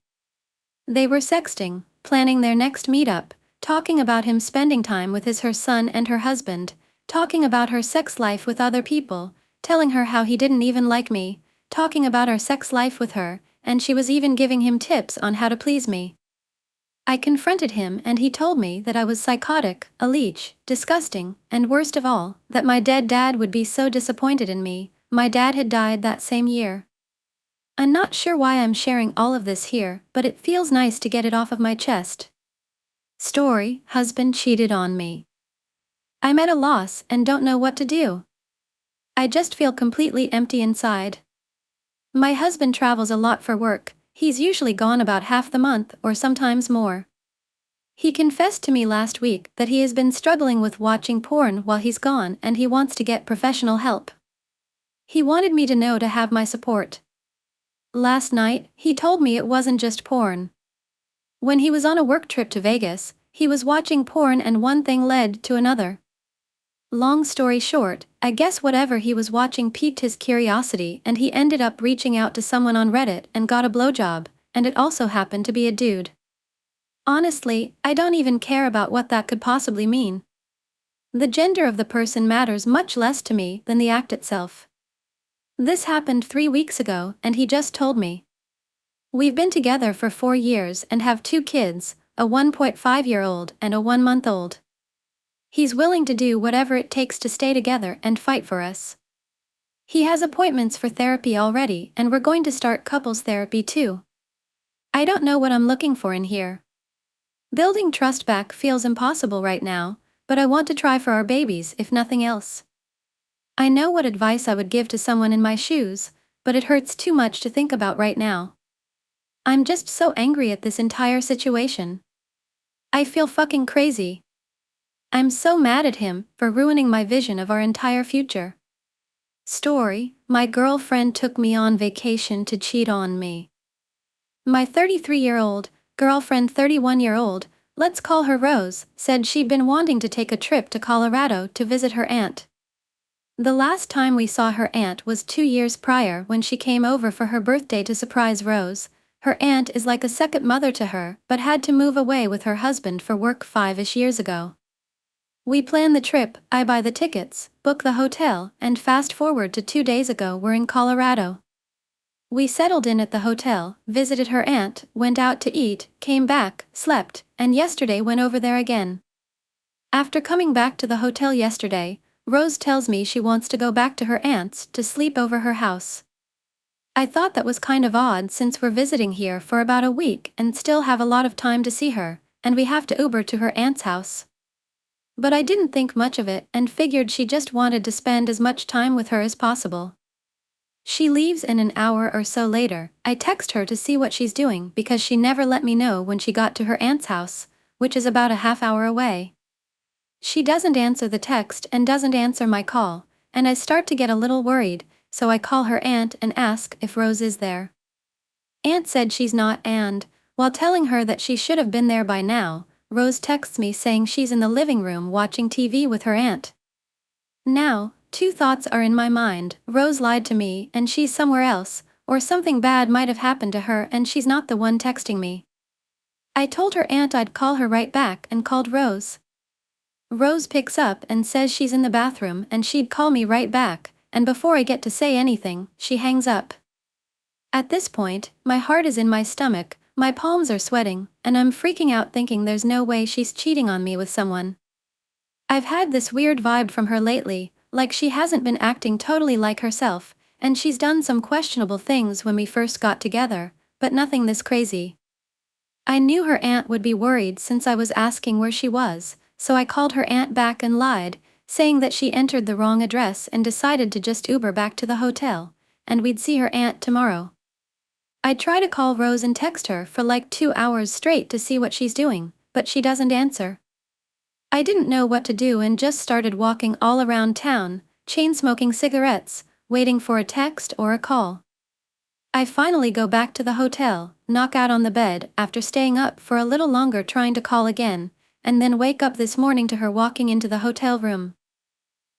They were sexting, planning their next meetup, talking about him spending time with her son and her husband, talking about her sex life with other people, telling her how he didn't even like me, talking about our sex life with her, and she was even giving him tips on how to please me. I confronted him and he told me that I was psychotic, a leech, disgusting, and worst of all, that my dead dad would be so disappointed in me. My dad had died that same year. I'm not sure why I'm sharing all of this here, but it feels nice to get it off of my chest. Story: husband cheated on me. I'm at a loss and don't know what to do. I just feel completely empty inside. My husband travels a lot for work. He's usually gone about half the month or sometimes more. He confessed to me last week that he has been struggling with watching porn while he's gone and he wants to get professional help. He wanted me to know to have my support. Last night, he told me it wasn't just porn. When he was on a work trip to Vegas, he was watching porn and one thing led to another. Long story short, I guess whatever he was watching piqued his curiosity and he ended up reaching out to someone on Reddit and got a blowjob, and it also happened to be a dude. Honestly, I don't even care about what that could possibly mean. The gender of the person matters much less to me than the act itself. This happened 3 weeks ago and he just told me. We've been together for 4 years and have 2 kids, a 1.5-year-old and a 1-month-old. He's willing to do whatever it takes to stay together and fight for us. He has appointments for therapy already, and we're going to start couples therapy too. I don't know what I'm looking for in here. Building trust back feels impossible right now, but I want to try for our babies if nothing else. I know what advice I would give to someone in my shoes, but it hurts too much to think about right now. I'm just so angry at this entire situation. I feel fucking crazy. I'm so mad at him for ruining my vision of our entire future. Story: my girlfriend took me on vacation to cheat on me. My 33-year-old girlfriend, 31-year-old, let's call her Rose, said she'd been wanting to take a trip to Colorado to visit her aunt. The last time we saw her aunt was 2 years prior when she came over for her birthday to surprise Rose. Her aunt is like a second mother to her, but had to move away with her husband for work 5-ish years ago. We plan the trip, I buy the tickets, book the hotel, and fast forward to 2 days ago we're in Colorado. We settled in at the hotel, visited her aunt, went out to eat, came back, slept, and yesterday went over there again. After coming back to the hotel yesterday, Rose tells me she wants to go back to her aunt's to sleep over her house. I thought that was kind of odd since we're visiting here for about a week and still have a lot of time to see her, and we have to Uber to her aunt's house. But I didn't think much of it and figured she just wanted to spend as much time with her as possible. She leaves, and an hour or so later, I text her to see what she's doing because she never let me know when she got to her aunt's house, which is about a half-hour away. She doesn't answer the text and doesn't answer my call, and I start to get a little worried, so I call her aunt and ask if Rose is there. Aunt said she's not, and, while telling her that she should have been there by now, Rose texts me saying she's in the living room watching TV with her aunt. Now, two thoughts are in my mind: Rose lied to me and she's somewhere else, or something bad might have happened to her and she's not the one texting me. I told her aunt I'd call her right back and called Rose. Rose picks up and says she's in the bathroom and she'd call me right back, and before I get to say anything, she hangs up. At this point, my heart is in my stomach, my palms are sweating, and I'm freaking out thinking there's no way she's cheating on me with someone. I've had this weird vibe from her lately, like she hasn't been acting totally like herself, and she's done some questionable things when we first got together, but nothing this crazy. I knew her aunt would be worried since I was asking where she was, so I called her aunt back and lied, saying that she entered the wrong address and decided to just Uber back to the hotel, and we'd see her aunt tomorrow. I try to call Rose and text her for like 2 hours straight to see what she's doing, but she doesn't answer. I didn't know what to do and just started walking all around town, chain-smoking cigarettes, waiting for a text or a call. I finally go back to the hotel, knock out on the bed after staying up for a little longer trying to call again, and then wake up this morning to her walking into the hotel room.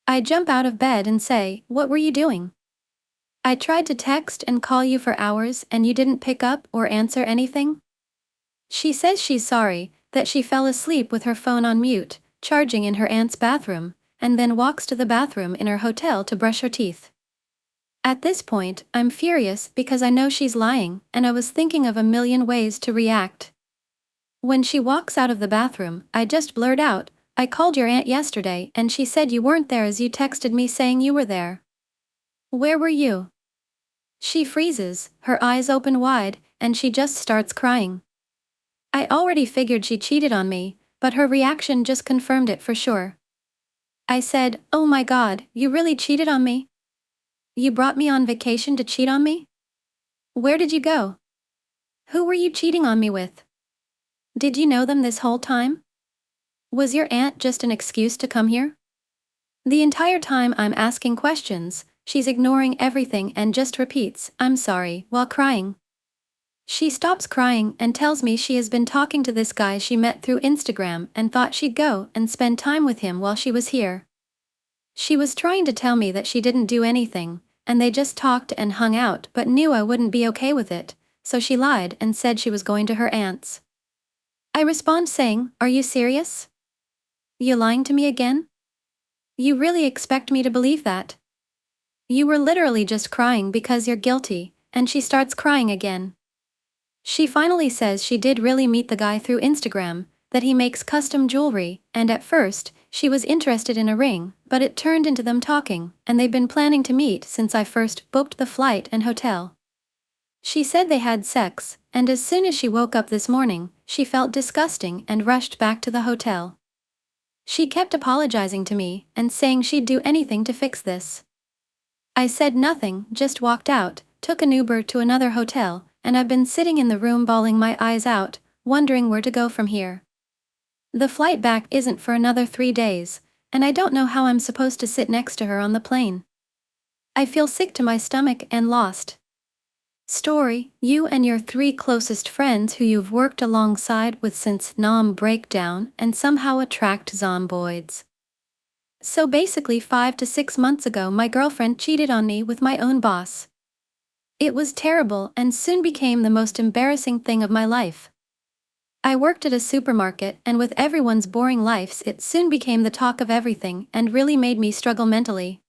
I jump out of bed and say, "What were you doing? I tried to text and call you for hours and you didn't pick up or answer anything?" She says she's sorry, that she fell asleep with her phone on mute, charging in her aunt's bathroom, and then walks to the bathroom in her hotel to brush her teeth. At this point, I'm furious because I know she's lying, and I was thinking of a million ways to react. When she walks out of the bathroom, I just blurt out, "I called your aunt yesterday and she said you weren't there as you texted me saying you were there. Where were you?" She freezes, her eyes open wide, and she just starts crying. I already figured she cheated on me, but her reaction just confirmed it for sure. I said, "Oh my God, you really cheated on me? You brought me on vacation to cheat on me? Where did you go? Who were you cheating on me with? Did you know them this whole time? Was your aunt just an excuse to come here?" The entire time I'm asking questions, she's ignoring everything and just repeats, "I'm sorry," while crying. She stops crying and tells me she has been talking to this guy she met through Instagram and thought she'd go and spend time with him while she was here. She was trying to tell me that she didn't do anything, and they just talked and hung out but knew I wouldn't be okay with it, so she lied and said she was going to her aunt's. I respond saying, "Are you serious? You lying to me again? You really expect me to believe that? You were literally just crying because you're guilty," and she starts crying again. She finally says she did really meet the guy through Instagram, that he makes custom jewelry, and at first, she was interested in a ring, but it turned into them talking, and they've been planning to meet since I first booked the flight and hotel. She said they had sex, and as soon as she woke up this morning, she felt disgusting and rushed back to the hotel. She kept apologizing to me and saying she'd do anything to fix this. I said nothing, just walked out, took an Uber to another hotel, and I've been sitting in the room bawling my eyes out, wondering where to go from here. The flight back isn't for another 3 days, and I don't know how I'm supposed to sit next to her on the plane. I feel sick to my stomach and lost. Story, you and your 3 closest friends who you've worked alongside with since Nam breakdown and somehow attract zomboids. So basically 5 to 6 months ago my girlfriend cheated on me with my own boss. It was terrible and soon became the most embarrassing thing of my life. I worked at a supermarket and with everyone's boring lives it soon became the talk of everything and really made me struggle mentally.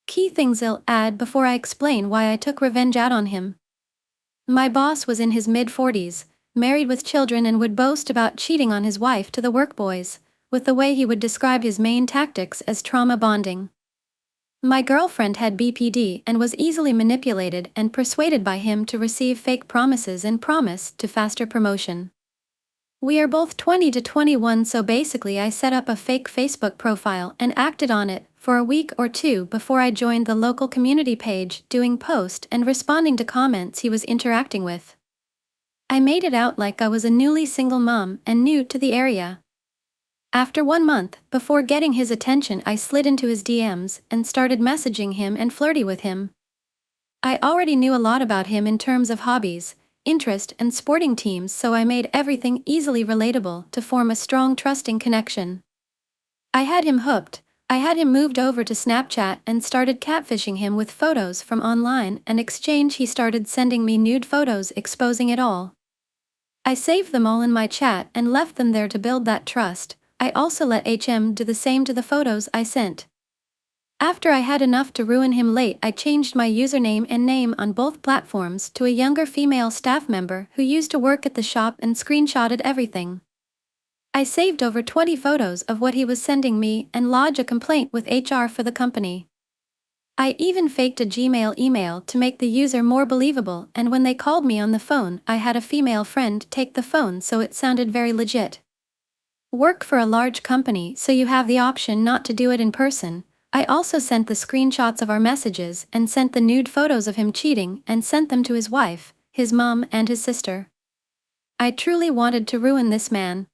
Key things I'll add before I explain why I took revenge out on him. My boss was in his mid-40s, married with children and would boast about cheating on his wife to the work boys, with the way he would describe his main tactics as trauma bonding. My girlfriend had BPD and was easily manipulated and persuaded by him to receive fake promises and promise to faster promotion. We are both 20 to 21, so basically I set up a fake Facebook profile and acted on it for a week or 2 before I joined the local community page, doing post and responding to comments he was interacting with. I made it out like I was a newly single mom and new to the area. After 1 month, before getting his attention, I slid into his DMs and started messaging him and flirty with him. I already knew a lot about him in terms of hobbies, interest and sporting teams, so I made everything easily relatable to form a strong trusting connection. I had him hooked. I had him moved over to Snapchat and started catfishing him with photos from online. In exchange he started sending me nude photos exposing it all. I saved them all in my chat and left them there to build that trust. I also let HM do the same to the photos I sent. After I had enough to ruin him late, I changed my username and name on both platforms to a younger female staff member who used to work at the shop and screenshotted everything. I saved over 20 photos of what he was sending me and lodged a complaint with HR for the company. I even faked a Gmail email to make the user more believable, and when they called me on the phone, I had a female friend take the phone so it sounded very legit. Work for a large company, so you have the option not to do it in person. I also sent the screenshots of our messages and sent the nude photos of him cheating and sent them to his wife, his mom and his sister. I truly wanted to ruin this man.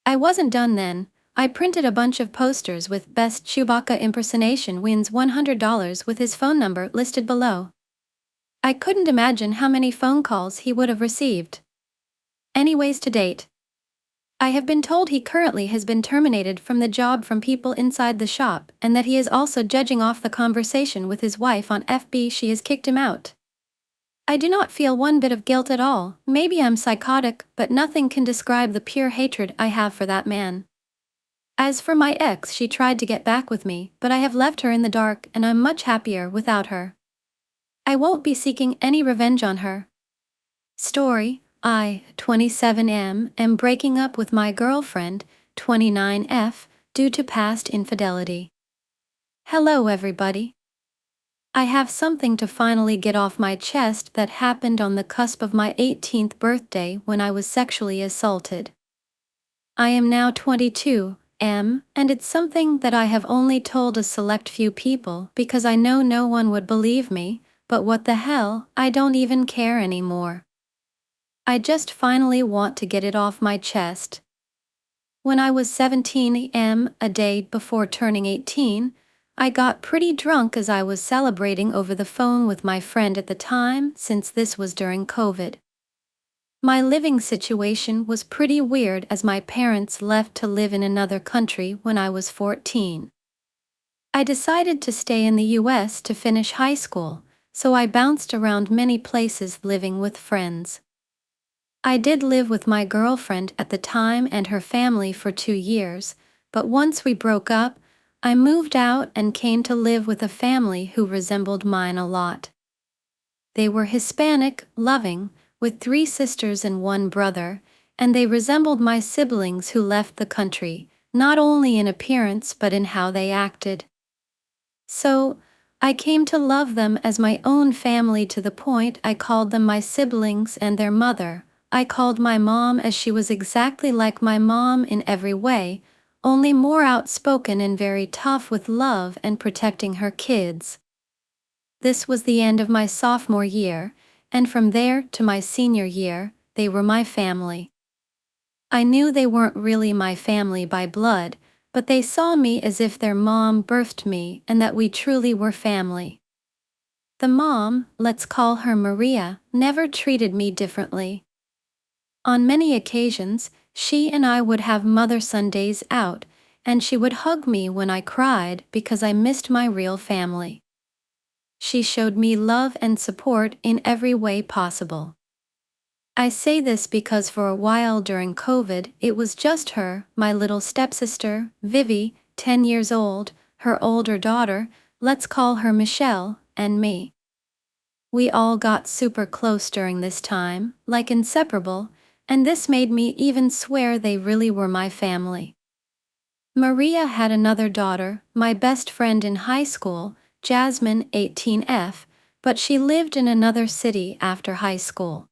I wasn't done then. I printed a bunch of posters with "Best Chewbacca impersonation wins $100" with his phone number listed below. I couldn't imagine how many phone calls he would have received. Anyways, to date, I have been told he currently has been terminated from the job from people inside the shop, and that he is also judging off the conversation with his wife on FB. She has kicked him out. I do not feel one bit of guilt at all. Maybe I'm psychotic, but nothing can describe the pure hatred I have for that man. As for my ex, she tried to get back with me, but I have left her in the dark and I'm much happier without her. I won't be seeking any revenge on her. Story, I, 27M, am breaking up with my girlfriend, 29F, due to past infidelity. Hello everybody. I have something to finally get off my chest that happened on the cusp of my 18th birthday when I was sexually assaulted. I am now 22, and it's something that I have only told a select few people because I know no one would believe me, but what the hell, I don't even care anymore. I just finally want to get it off my chest. When I was 17, a day before turning 18, I got pretty drunk as I was celebrating over the phone with my friend at the time, since this was during COVID. My living situation was pretty weird as my parents left to live in another country when I was 14. I decided to stay in the US to finish high school, so I bounced around many places living with friends. I did live with my girlfriend at the time and her family for 2 years, but once we broke up, I moved out and came to live with a family who resembled mine a lot. They were Hispanic, loving, with 3 sisters and 1 brother, and they resembled my siblings who left the country, not only in appearance but in how they acted. So, I came to love them as my own family to the point I called them my siblings and their mother. I called my mom as she was exactly like my mom in every way, only more outspoken and very tough with love and protecting her kids. This was the end of my sophomore year, and from there to my senior year, they were my family. I knew they weren't really my family by blood, but they saw me as if their mom birthed me and that we truly were family. The mom, let's call her Maria, never treated me differently. On many occasions, she and I would have mother-son days out, and she would hug me when I cried because I missed my real family. She showed me love and support in every way possible. I say this because for a while during COVID, it was just her, my little stepsister, Vivi, 10 years old, her older daughter, let's call her Michelle, and me. We all got super close during this time, like inseparable, and this made me even swear they really were my family. Maria had another daughter, my best friend in high school, Jasmine, 18F, but she lived in another city after high school.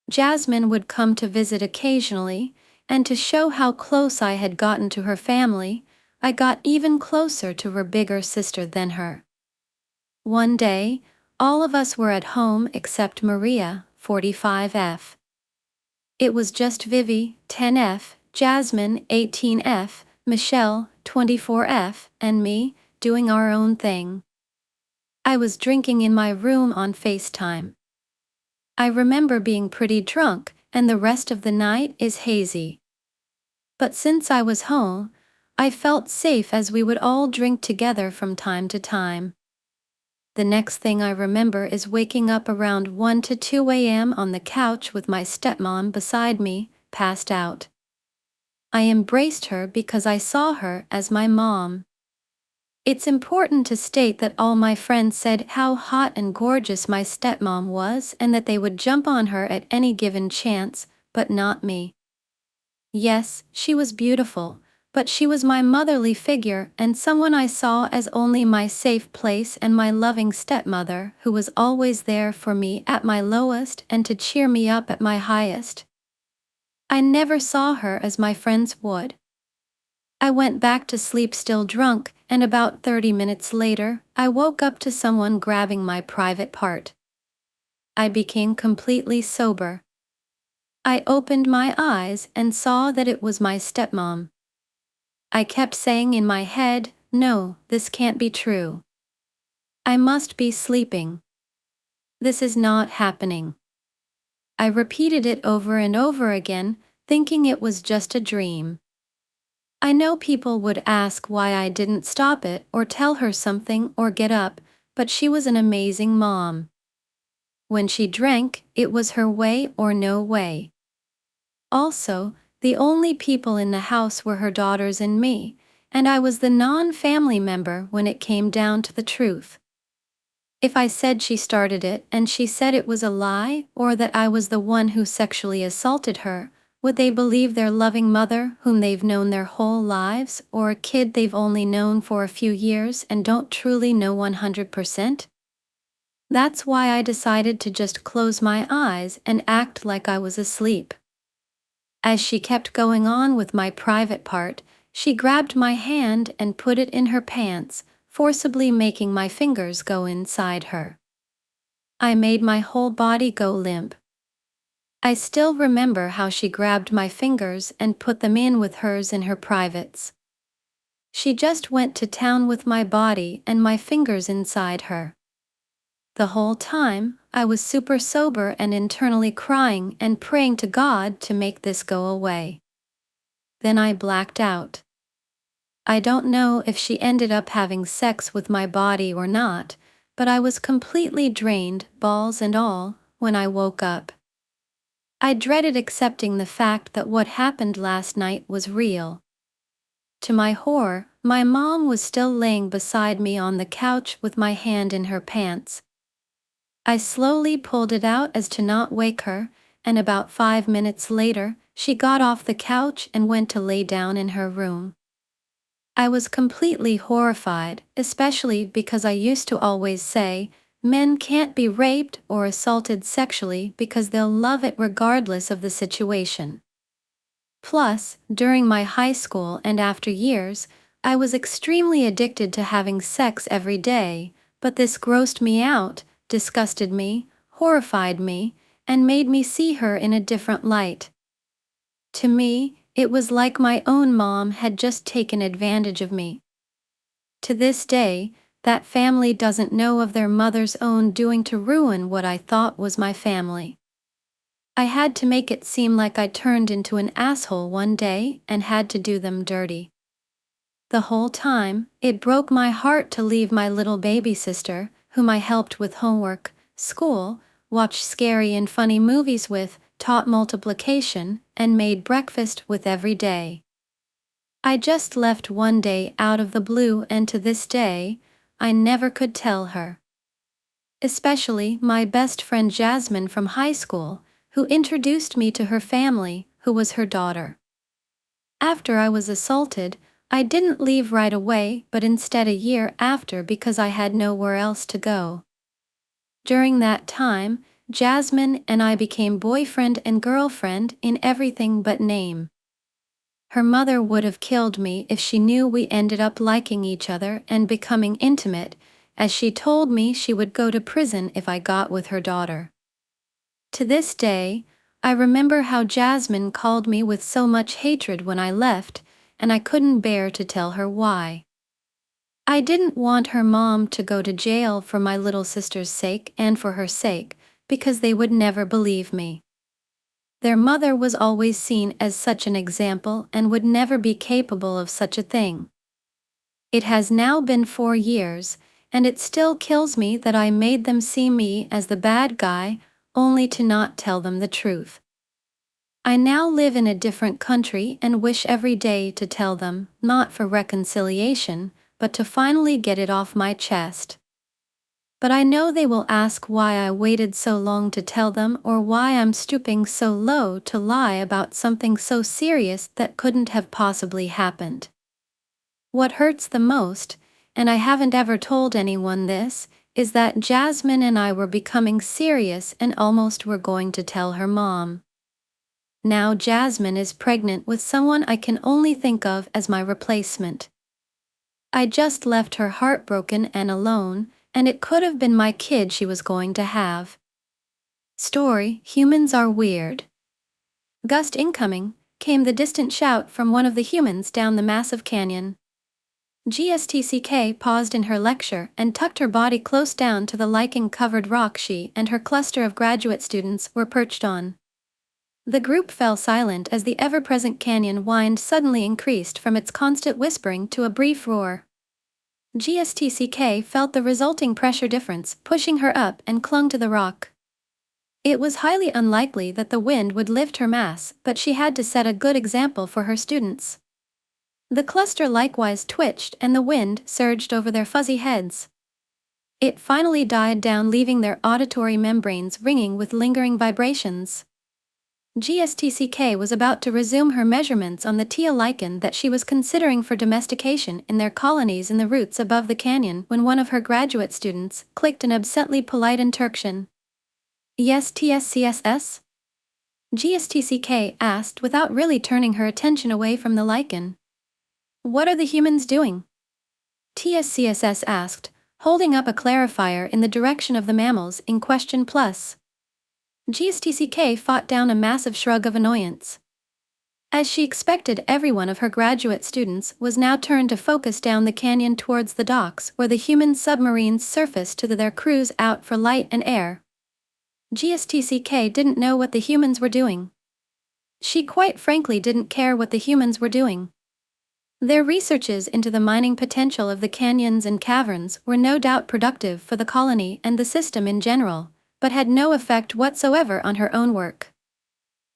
Jasmine would come to visit occasionally, and to show how close I had gotten to her family, I got even closer to her bigger sister than her. One day, all of us were at home except Maria, 45F. It was just Vivi, 10F, Jasmine, 18F, Michelle, 24F, and me, doing our own thing. I was drinking in my room on FaceTime. I remember being pretty drunk, and the rest of the night is hazy. But since I was home, I felt safe as we would all drink together from time to time. The next thing I remember is waking up around 1 to 2 a.m. on the couch with my stepmom beside me, passed out. I embraced her because I saw her as my mom. It's important to state that all my friends said how hot and gorgeous my stepmom was and that they would jump on her at any given chance, but not me. Yes, she was beautiful, but she was my motherly figure and someone I saw as only my safe place and my loving stepmother who was always there for me at my lowest and to cheer me up at my highest. I never saw her as my friends would. I went back to sleep still drunk, and about 30 minutes later, I woke up to someone grabbing my private part. I became completely sober. I opened my eyes and saw that it was my stepmom. I kept saying in my head, no, this can't be true. I must be sleeping. This is not happening. I repeated it over and over again, thinking it was just a dream. I know people would ask why I didn't stop it or tell her something or get up, but she was an amazing mom. When she drank, it was her way or no way. Also, the only people in the house were her daughters and me, and I was the non-family member when it came down to the truth. If I said she started it and she said it was a lie or that I was the one who sexually assaulted her, would they believe their loving mother whom they've known their whole lives or a kid they've only known for a few years and don't truly know 100%? That's why I decided to just close my eyes and act like I was asleep. As she kept going on with my private part, she grabbed my hand and put it in her pants, forcibly making my fingers go inside her. I made my whole body go limp. I still remember how she grabbed my fingers and put them in with hers in her privates. She just went to town with my body and my fingers inside her. The whole time, I was super sober and internally crying and praying to God to make this go away. Then I blacked out. I don't know if she ended up having sex with my body or not, but I was completely drained, balls and all, when I woke up. I dreaded accepting the fact that what happened last night was real. To my horror, my mom was still laying beside me on the couch with my hand in her pants. I slowly pulled it out as to not wake her, and about 5 minutes later, she got off the couch and went to lay down in her room. I was completely horrified, especially because I used to always say, men can't be raped or assaulted sexually because they'll love it regardless of the situation. Plus, during my high school and after years, I was extremely addicted to having sex every day, but this grossed me out, disgusted me, horrified me, and made me see her in a different light. To me, it was like my own mom had just taken advantage of me. To this day, that family doesn't know of their mother's own doing to ruin what I thought was my family. I had to make it seem like I turned into an asshole one day and had to do them dirty. The whole time, it broke my heart to leave my little baby sister, whom I helped with homework, school, watched scary and funny movies with, taught multiplication, and made breakfast with every day. I just left one day out of the blue, and to this day, I never could tell her. Especially my best friend Jasmine from high school, who introduced me to her family, who was her daughter. After I was assaulted, I didn't leave right away but instead a year after because I had nowhere else to go. During that time, Jasmine and I became boyfriend and girlfriend in everything but name. Her mother would have killed me if she knew we ended up liking each other and becoming intimate, as she told me she would go to prison if I got with her daughter. To this day, I remember how Jasmine called me with so much hatred when I left, and I couldn't bear to tell her why. I didn't want her mom to go to jail for my little sister's sake and for her sake, because they would never believe me. Their mother was always seen as such an example and would never be capable of such a thing. It has now been 4 years, and it still kills me that I made them see me as the bad guy, only to not tell them the truth. I now live in a different country and wish every day to tell them, not for reconciliation, but to finally get it off my chest. But I know they will ask why I waited so long to tell them or why I'm stooping so low to lie about something so serious that couldn't have possibly happened. What hurts the most, and I haven't ever told anyone this, is that Jasmine and I were becoming serious and almost were going to tell her mom. Now Jasmine is pregnant with someone I can only think of as my replacement. I just left her heartbroken and alone, and it could have been my kid she was going to have. Story: humans are weird. Gust incoming, came the distant shout from one of the humans down the massive canyon. GSTCK paused in her lecture and tucked her body close down to the lichen-covered rock she and her cluster of graduate students were perched on. The group fell silent as the ever-present canyon wind suddenly increased from its constant whispering to a brief roar. GSTCK felt the resulting pressure difference, pushing her up and clung to the rock. It was highly unlikely that the wind would lift her mass, but she had to set a good example for her students. The cluster likewise twitched and the wind surged over their fuzzy heads. It finally died down, leaving their auditory membranes ringing with lingering vibrations. GSTCK was about to resume her measurements on the teal lichen that she was considering for domestication in their colonies in the roots above the canyon when one of her graduate students clicked an absently polite interjection. "Yes, TSCSS?" GSTCK asked without really turning her attention away from the lichen. "What are the humans doing?" TSCSS asked, holding up a clarifier in the direction of the mammals in question plus. GSTCK fought down a massive shrug of annoyance. As she expected, every one of her graduate students was now turned to focus down the canyon towards the docks where the human submarines surfaced to their crews out for light and air. GSTCK didn't know what the humans were doing. She quite frankly didn't care what the humans were doing. Their researches into the mining potential of the canyons and caverns were no doubt productive for the colony and the system in general, but had no effect whatsoever on her own work.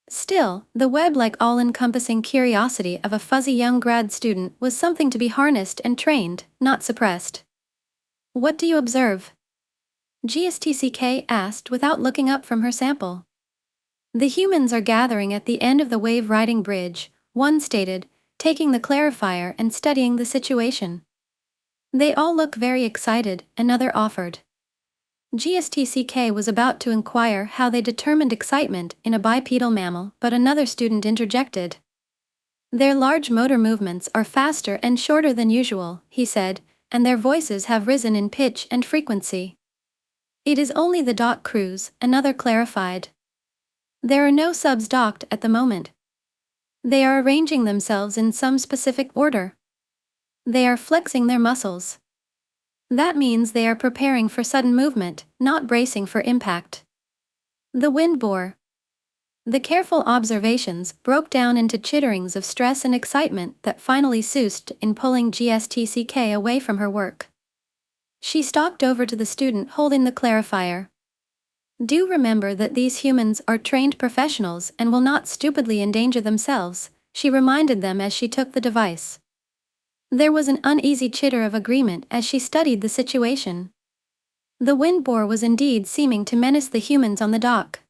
Still, the web-like all-encompassing curiosity of a fuzzy young grad student was something to be harnessed and trained, not suppressed. "What do you observe?" GSTCK asked without looking up from her sample. The humans are gathering at the end of the wave riding bridge, one stated, taking the clarifier and studying the situation. They all look very excited, another offered. GSTCK was about to inquire how they determined excitement in a bipedal mammal, but another student interjected. Their large motor movements are faster and shorter than usual, he said, and their voices have risen in pitch and frequency. It is only the dock crews, another clarified. There are no subs docked at the moment. They are arranging themselves in some specific order. They are flexing their muscles. That means they are preparing for sudden movement, not bracing for impact. The wind bore. The careful observations broke down into chitterings of stress and excitement that finally ceased in pulling GSTCK away from her work. She stalked over to the student holding the clarifier. Do remember that these humans are trained professionals and will not stupidly endanger themselves, she reminded them as she took the device. There was an uneasy chitter of agreement as she studied the situation. The wind bore was indeed seeming to menace the humans on the dock.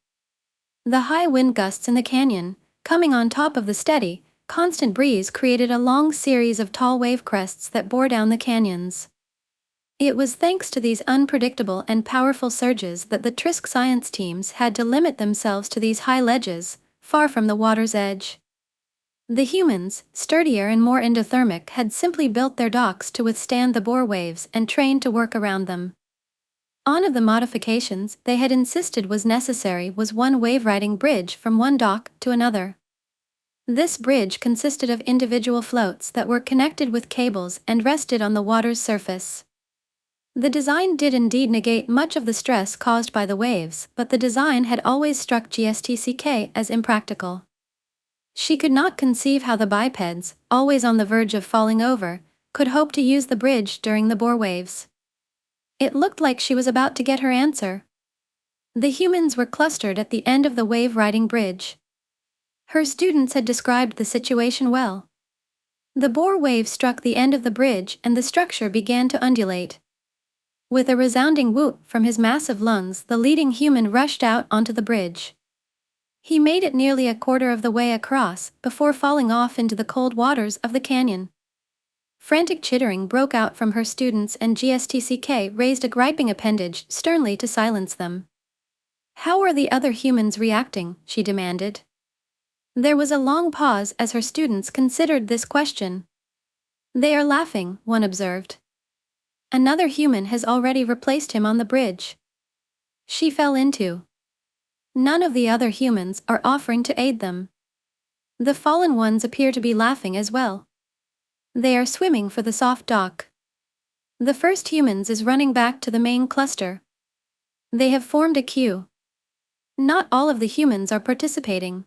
The high wind gusts in the canyon, coming on top of the steady, constant breeze, created a long series of tall wave crests that bore down the canyons. It was thanks to these unpredictable and powerful surges that the Trisk science teams had to limit themselves to these high ledges, far from the water's edge. The humans, sturdier and more endothermic, had simply built their docks to withstand the bore waves and trained to work around them. One of the modifications they had insisted was necessary was one wave-riding bridge from one dock to another. This bridge consisted of individual floats that were connected with cables and rested on the water's surface. The design did indeed negate much of the stress caused by the waves, but the design had always struck GSTCK as impractical. She could not conceive how the bipeds, always on the verge of falling over, could hope to use the bridge during the bore waves. It looked like she was about to get her answer. The humans were clustered at the end of the wave-riding bridge. Her students had described the situation well. The bore wave struck the end of the bridge and the structure began to undulate. With a resounding whoop from his massive lungs, the leading human rushed out onto the bridge. He made it nearly a quarter of the way across before falling off into the cold waters of the canyon. Frantic chittering broke out from her students and GSTCK raised a griping appendage sternly to silence them. How are the other humans reacting? She demanded. There was a long pause as her students considered this question. They are laughing, one observed. Another human has already replaced him on the bridge. She fell into. None of the other humans are offering to aid them. The fallen ones appear to be laughing as well. They are swimming for the soft dock. The first humans is running back to the main cluster. They have formed a queue. Not all of the humans are participating.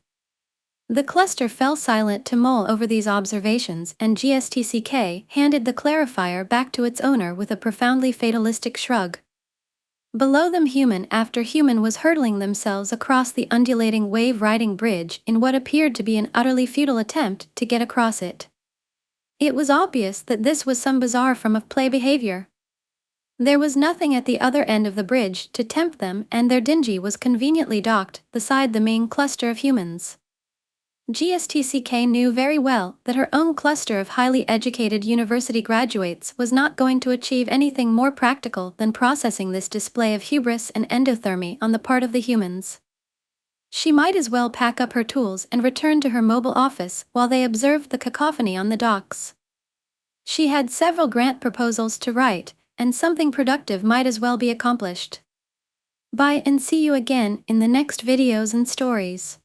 The cluster fell silent to mull over these observations, and GSTCK handed the clarifier back to its owner with a profoundly fatalistic shrug. Below them, human after human was hurtling themselves across the undulating wave-riding bridge in what appeared to be an utterly futile attempt to get across it. It was obvious that this was some bizarre form of play behavior. There was nothing at the other end of the bridge to tempt them, and their dinghy was conveniently docked beside the main cluster of humans. GSTCK knew very well that her own cluster of highly educated university graduates was not going to achieve anything more practical than processing this display of hubris and endothermy on the part of the humans. She might as well pack up her tools and return to her mobile office while they observed the cacophony on the docks. She had several grant proposals to write, and something productive might as well be accomplished. Bye and see you again in the next videos and stories.